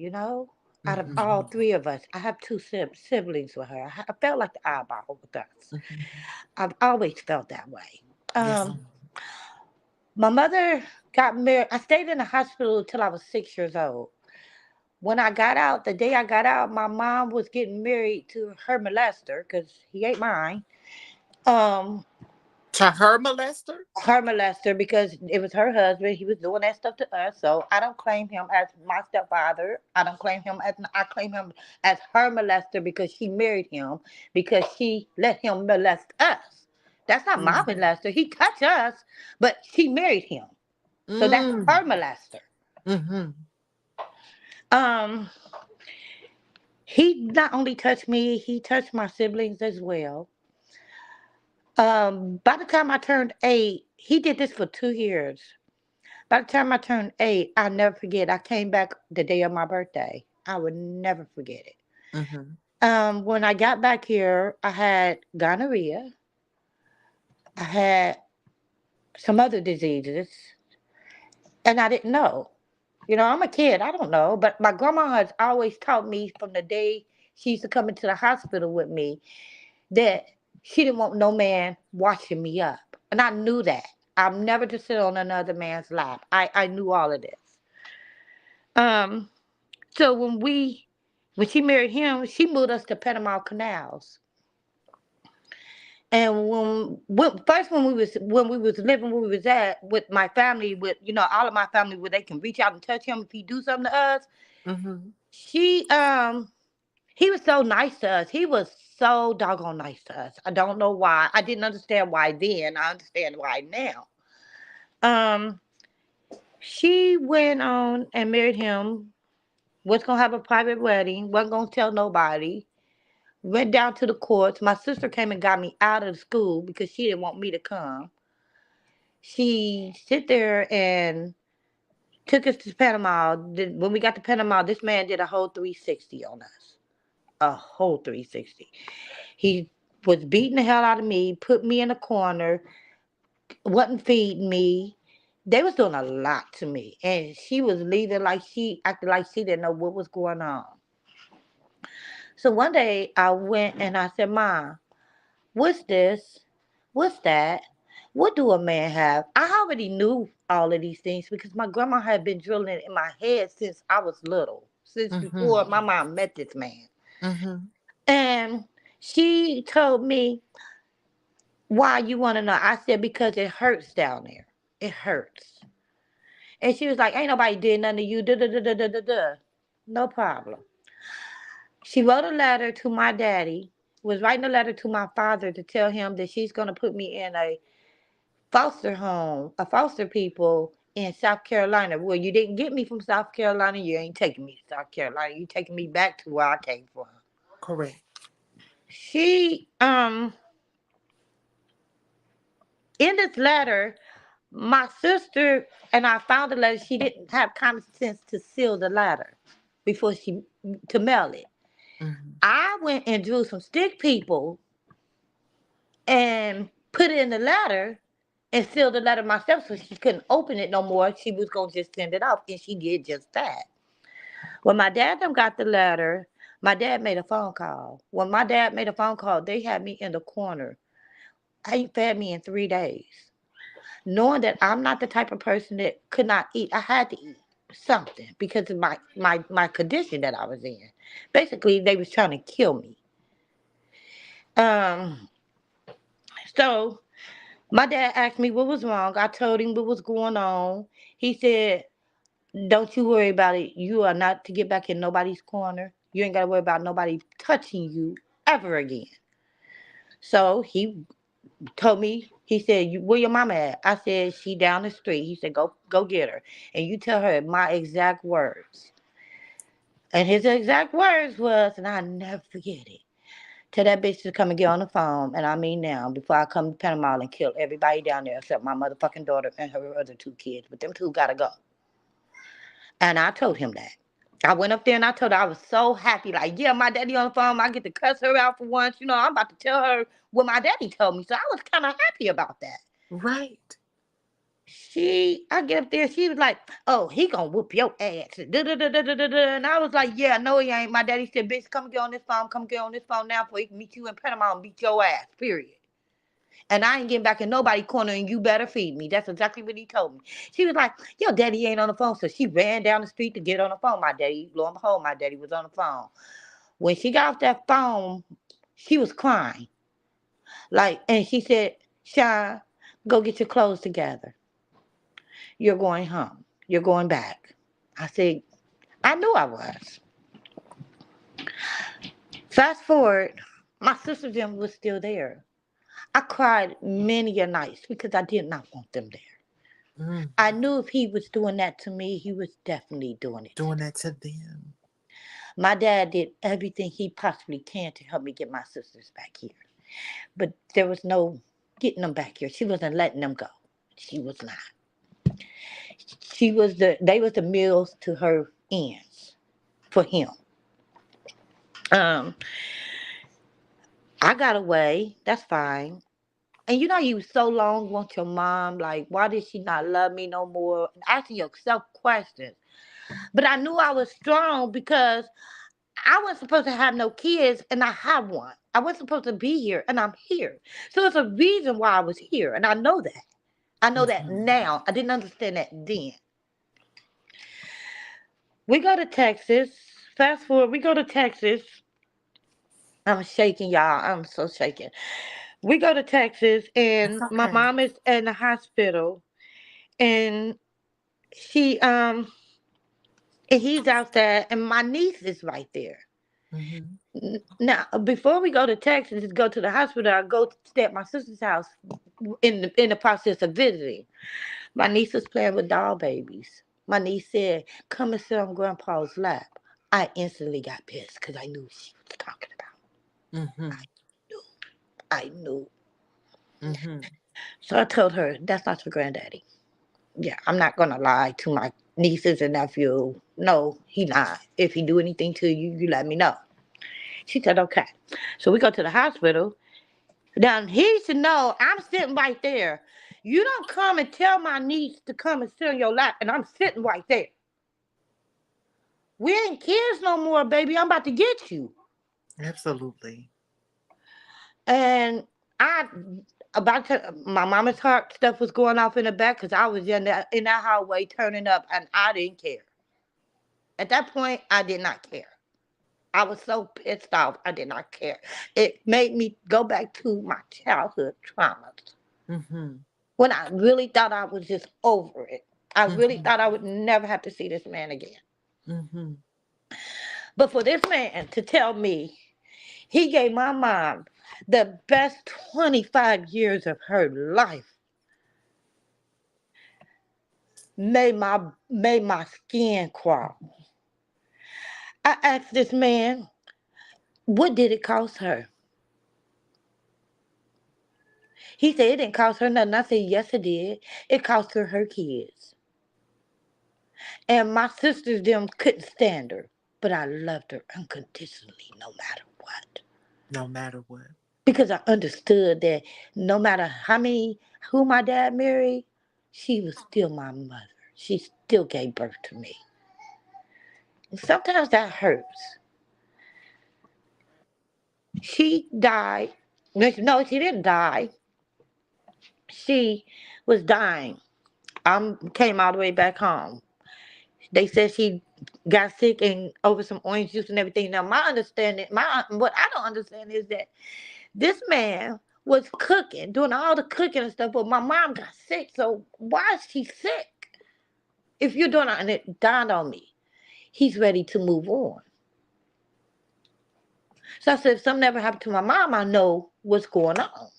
out of all Mm-hmm. three of us. I have two siblings with her. I felt like the eyeball with us. Mm-hmm. I've always felt that way. Yes. My mother got married. I stayed in the hospital till I was 6 years old. When I got out, the day I got out, my mom was getting married to her molester because he ain't mine. Um, To her molester? her molester because it was her husband. He was doing that stuff to us. So I don't claim him as my stepfather. I don't claim him as I claim him as her molester because she married him because she let him molest us. That's not my Mm. molester. He touched us, but she married him. So that's Mm. her molester. Mm-hmm. Um, he not only touched me, he touched my siblings as well. By the time I turned 8, he did this for 2 years. By the time I turned 8, I'll never forget. I came back the day of my birthday. I would never forget it. Mm-hmm. When I got back here, I had gonorrhea. I had some other diseases, and I didn't know. I'm a kid. I don't know. But my grandma has always taught me from the day she used to come into the hospital with me that she didn't want no man watching me up. And I knew that. I'm never to sit on another man's lap. I knew all of this. Um, So when she married him, she moved us to Panama Canals. And first when we was living where we was at with my family, with all of my family, where they can reach out and touch him if he do something to us. Mm-hmm. She he was so nice to us. He was so doggone nice to us. I don't know why. I didn't understand why then. I understand why now. Um, she went on and married him. Was gonna have a private wedding. Wasn't gonna tell nobody. Went down to the courts. My sister came and got me out of the school because she didn't want me to come. She sit there and took us to Panama. When we got to Panama, this man did a whole 360 on us. A whole 360. He was beating the hell out of me, put me in a corner, wasn't feeding me, They was doing a lot to me, and she was leaving like she acted like she didn't know what was going on. So one day I went and I said, "Ma, what's this? What's that? What do a man have?" I already knew all of these things because my grandma had been drilling it in my head since I was little, since before my mom met this man. And she told me, "Why you want to know?" I said, "Because it hurts down there. It hurts." And she was like, "Ain't nobody did nothing to you. Da da da da da da da." No problem. She wrote a letter to my daddy, was writing a letter to my father to tell him that she's going to put me in a foster home, a foster people in South Carolina. Well, you didn't get me from South Carolina. You ain't taking me to South Carolina. You taking me back to where I came from. Correct. She, in this letter, my sister and I found the letter. She didn't have common sense to seal the letter before to mail it. I went and drew some stick people and put it in the letter and sealed the letter myself so she couldn't open it no more. She was going to just send it off, and she did just that. When my dad them got the letter, my dad made a phone call. When my dad made a phone call, they had me in the corner. Ain't fed me in 3 days. Knowing that I'm not the type of person that could not eat, I had to eat something because of my condition that I was in. Basically, they was trying to kill me. Um, so my dad asked me what was wrong. I told him what was going on. He said, "Don't you worry about it. You are not to get back in nobody's corner. You ain't got to worry about nobody touching you ever again." So he told me, he said, "Where your mama at?" I said, "She down the street." He said, go get her. And you tell her my exact words. And his exact words was, and I never forget it. Tell that bitch to come and get on the phone, and I mean now, before I come to Panama and kill everybody down there except my motherfucking daughter and her other 2 kids. But them two gotta go. And I told him that. I went up there and I told her I was so happy. Like, yeah, my daddy on the phone. I get to cuss her out for once. You know, I'm about to tell her what my daddy told me. So I was kind of happy about that. Right. I get up there. She was like, "Oh, he gonna whoop your ass." And I was like, "Yeah, no, he ain't." My daddy said, "Bitch, come get on this phone. Come get on this phone now before he can meet you in Panama and beat your ass, period. And I ain't getting back in nobody's corner and you better feed me." That's exactly what he told me. She was like, "Your daddy ain't on the phone." So she ran down the street to get on the phone. My daddy, lo and behold, my daddy was on the phone. When she got off that phone, she was crying. Like, and she said, "Sean, go get your clothes together. You're going home. You're going back." I said, I knew I was. Fast forward, my sister them was still there. I cried many a nights because I did not want them there. I knew if he was doing that to me, he was definitely doing it. Doing that to them. My dad did everything he possibly can to help me get my sisters back here. But there was no getting them back here. She wasn't letting them go. She was not. They was the meals to her ends for him. Um, I got away. That's fine. And you know, you so long want your mom, like, why did she not love me no more? Asking yourself questions. But I knew I was strong because I wasn't supposed to have no kids and I have one. I wasn't supposed to be here and I'm here. So it's a reason why I was here. And I know that. I know that now. I didn't understand that then. We go to Texas. Fast forward, we go to Texas. I'm shaking, y'all. I'm so shaking. We go to Texas and my mom is in the hospital and she and he's out there and my niece is right there. Now before we go to Texas to go to the hospital, I go to stay at my sister's house in the process of visiting. My niece was playing with doll babies. My niece said, "Come and sit on grandpa's lap." I instantly got pissed because I knew what she was talking about. I knew. So I told her, "That's not your granddaddy." Yeah, I'm not gonna lie to my nieces and nephew. No, he not. If he do anything to you, you let me know. She said, "Okay." So we go to the hospital. Now he should know I'm sitting right there. You don't come and tell my niece to come and sit on your lap, and I'm sitting right there. We ain't kids no more, baby. I'm about to get you. Absolutely. And I about to my mama's heart stuff was going off in the back because I was in that hallway turning up, and I didn't care. At that point, I did not care. I was so pissed off. I did not care. It made me go back to my childhood traumas Mm-hmm. when I really thought I was just over it. I really Mm-hmm. thought I would never have to see this man again. Mm-hmm. But for this man to tell me he gave my mom the best 25 years of her life made my skin crawl. I asked this man, what did it cost her? He said it didn't cost her nothing. I said, yes, it did. It cost her her kids. And my sisters, them couldn't stand her. But I loved her unconditionally, no matter what. No matter what. Because I understood that no matter who my dad married, she was still my mother. She still gave birth to me. And sometimes that hurts. She died. No, she didn't die. She was dying. I came all the way back home. They said she got sick and over some orange juice and everything. Now, what I don't understand is that this man was cooking, doing all the cooking and stuff, but my mom got sick. So why is she sick? If you're doing it, and it dawned on me, he's ready to move on. So I said, if something ever happened to my mom, I know what's going on.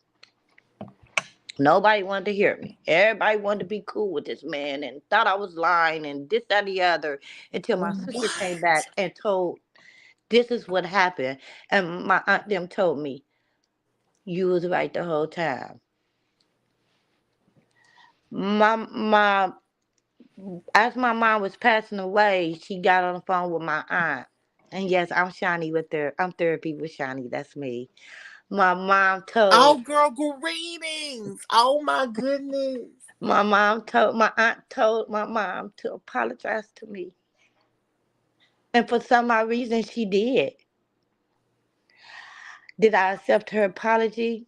Nobody wanted to hear me. Everybody wanted to be cool with this man and thought I was lying and this, that, and the other until my sister came back What? and told this is what happened. And my aunt them told me, you was right the whole time. My as my mom was passing away, she got on the phone with my aunt. And yes, I'm Shani with her. I'm therapy with Shani. That's me. My mom told Oh, girl, greetings. Oh, my goodness. my aunt told my mom to apologize to me. And for some odd reason she did. Did I accept her apology?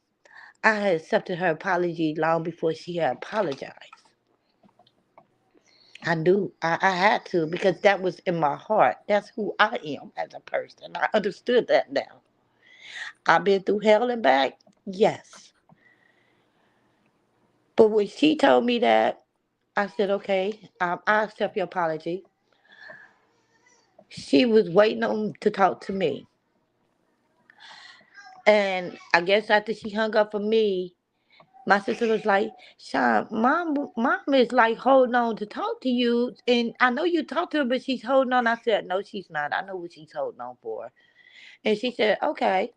I had accepted her apology long before she had apologized. I knew I had to because that was in my heart. That's who I am as a person. I understood that now. I've been through hell and back, yes. But when she told me that, I said, okay, I accept your apology. She was waiting on to talk to me. And I guess after she hung up for me, my sister was like, Sean, mom is like holding on to talk to you. And I know you talk to her, but she's holding on. I said, no, she's not. I know what she's holding on for. And she said, okay.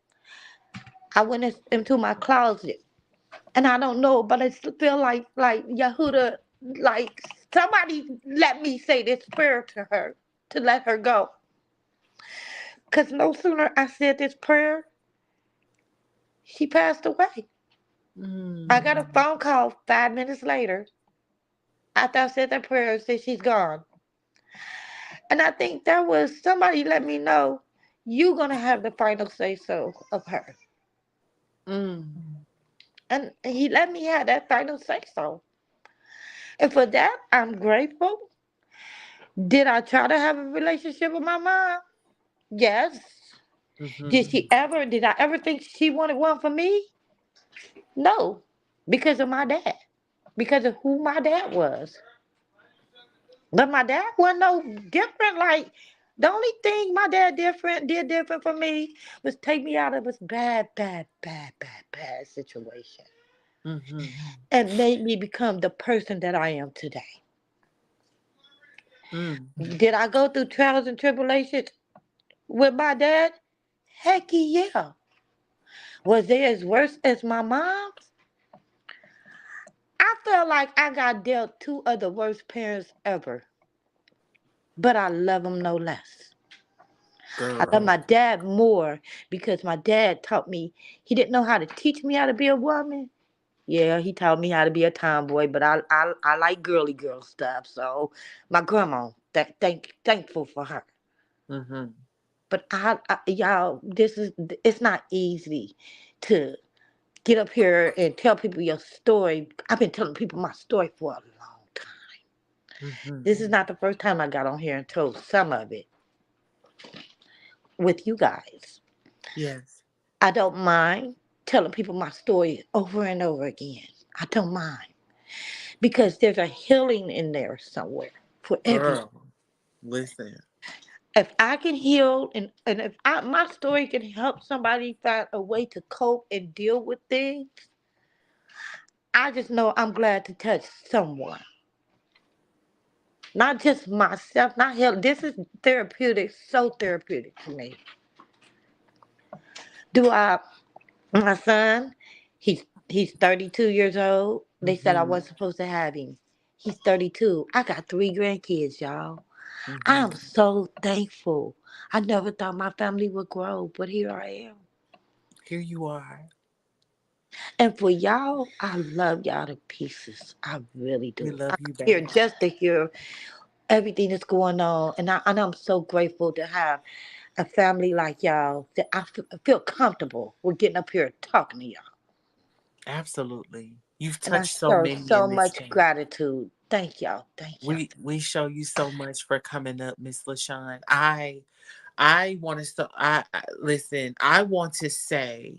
I went into my closet. And I don't know, but I still feel like Yehuda, like somebody let me say this prayer to her to let her go. Because no sooner I said this prayer, she passed away. I got a phone call 5 minutes later after I said that prayer and said she's gone. And I think that was somebody let me know you're going to have the final say so of her. Mm. And he let me have that final say so. And for that, I'm grateful. Did I try to have a relationship with my mom? Yes. Mm-hmm. Did I ever think she wanted one for me? No. Because of my dad. Because of who my dad was. But my dad wasn't no different. Like, the only thing my dad did different for me was take me out of this bad situation Mm-hmm. and made me become the person that I am today. Mm. Did I go through trials and tribulations with my dad? Heck yeah. Was they as worse as my mom's? I felt like I got dealt two of the worst parents ever, but I love them no less. I love Girl. my dad more because my dad taught me, he didn't know how to teach me how to be a woman. Yeah, he taught me how to be a tomboy, but I like girly girl stuff. So my grandma, thankful for her. Mm-hmm. But y'all, it's not easy to get up here and tell people your story. I've been telling people my story for a long time. Mm-hmm. This is not the first time I got on here and told some of it with you guys. Yes. I don't mind telling people my story over and over again. I don't mind because there's a healing in there somewhere for everyone. Girl, listen. If I can heal and if my story can help somebody find a way to cope and deal with things, I just know I'm glad to touch someone. Not just myself, not heal. This is therapeutic, so therapeutic to me. Do I My son, he's 32 years old. They said I Mm-hmm. wasn't supposed to have him. He's 32. I got 3 grandkids, y'all. I Mm-hmm. am so thankful. I never thought my family would grow, but here I am. Here you are. And for y'all, I love y'all to pieces. I really We do. love I'm you here back. just to hear everything that's going on. And I'm so grateful to have a family like y'all that I feel comfortable with getting up here and talking to y'all. Absolutely. You've And I touched so show many so in this much chat. gratitude. Thank y'all. Thank y'all. We show you so much for coming up, Miss LaShawn. I want to listen. I want to say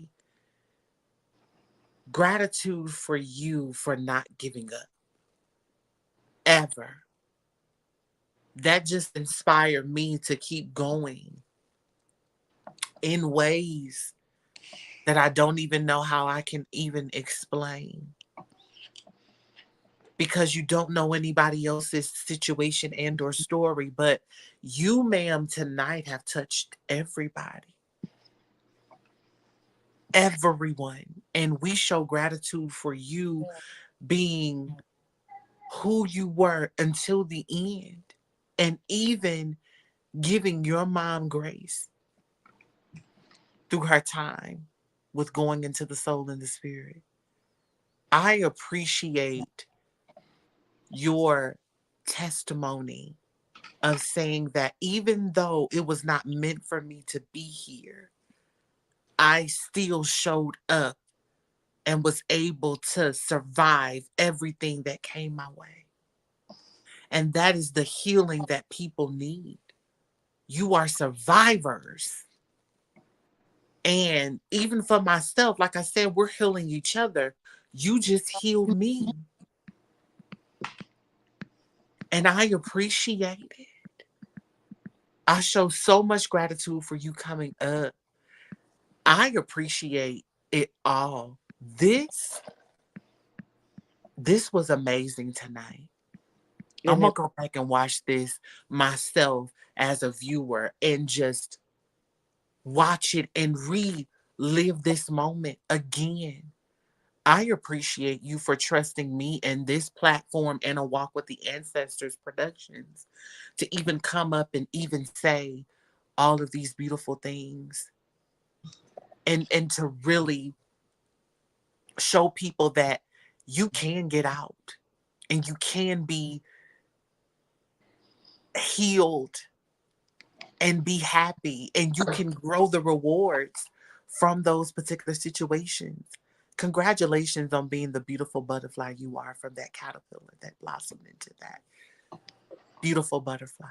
gratitude for you for not giving up ever. That just inspired me to keep going in ways that I don't even know how I can even explain. Because you don't know anybody else's situation and or story, but you, ma'am, tonight have touched everybody, everyone, and we show gratitude for you being who you were until the end, and even giving your mom grace through her time with going into the soul and the spirit. I appreciate your testimony of saying that even though it was not meant for me to be here, I still showed up and was able to survive everything that came my way. And that is the healing that people need. You are survivors. And even for myself, like I said, we're healing each other. You just healed me. And I appreciate it. I show so much gratitude for you coming up. I appreciate it all. This was amazing tonight. I'm And gonna it, go back and watch this myself as a viewer and just watch it and relive this moment again. I appreciate you for trusting me and this platform and a Walk with the Ancestors Productions to even come up and even say all of these beautiful things and to really show people that you can get out and you can be healed and be happy and you can grow the rewards from those particular situations. Congratulations on being the beautiful butterfly you are from that caterpillar that blossomed into that beautiful butterfly.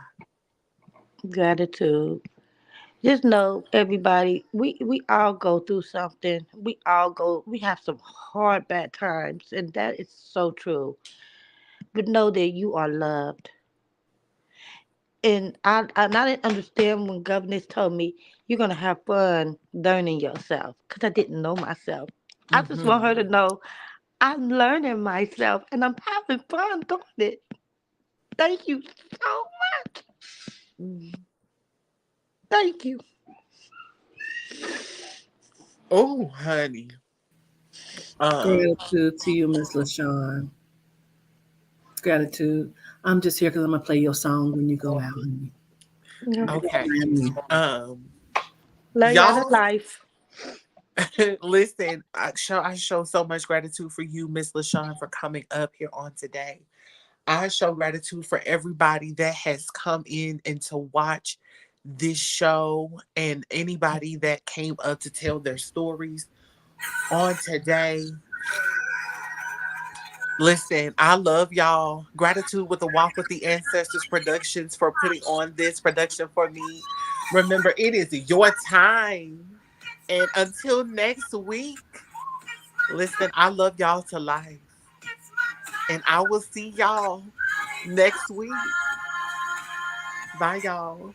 gratitude. Just know, everybody, we all go through something. We have some hard, bad times, and that is so true. But know that you are loved. And I didn't understand when governors told me you're gonna have fun learning yourself, because I didn't know myself. I just want Mm-hmm. her to know I'm learning myself and I'm having fun doing it. Thank you so much. Mm-hmm. Thank you. Oh, honey. Um, Gratitude to you, Miss LaShawn. Gratitude. I'm just here because I'm gonna play your song when you go out, honey. Yeah. okay. Mind me. Um, Love y'all to y'all, life. Listen, I show so much gratitude for you, Miss LaShawn, for coming up here on today. I show gratitude for everybody that has come in and to watch this show and anybody that came up to tell their stories on today. Listen, I love y'all. Gratitude with the Walk with the Ancestors Productions for putting on this production for me. Remember, it is your time. And until next week, listen, I love y'all to life. And I will see y'all next week. Bye, y'all.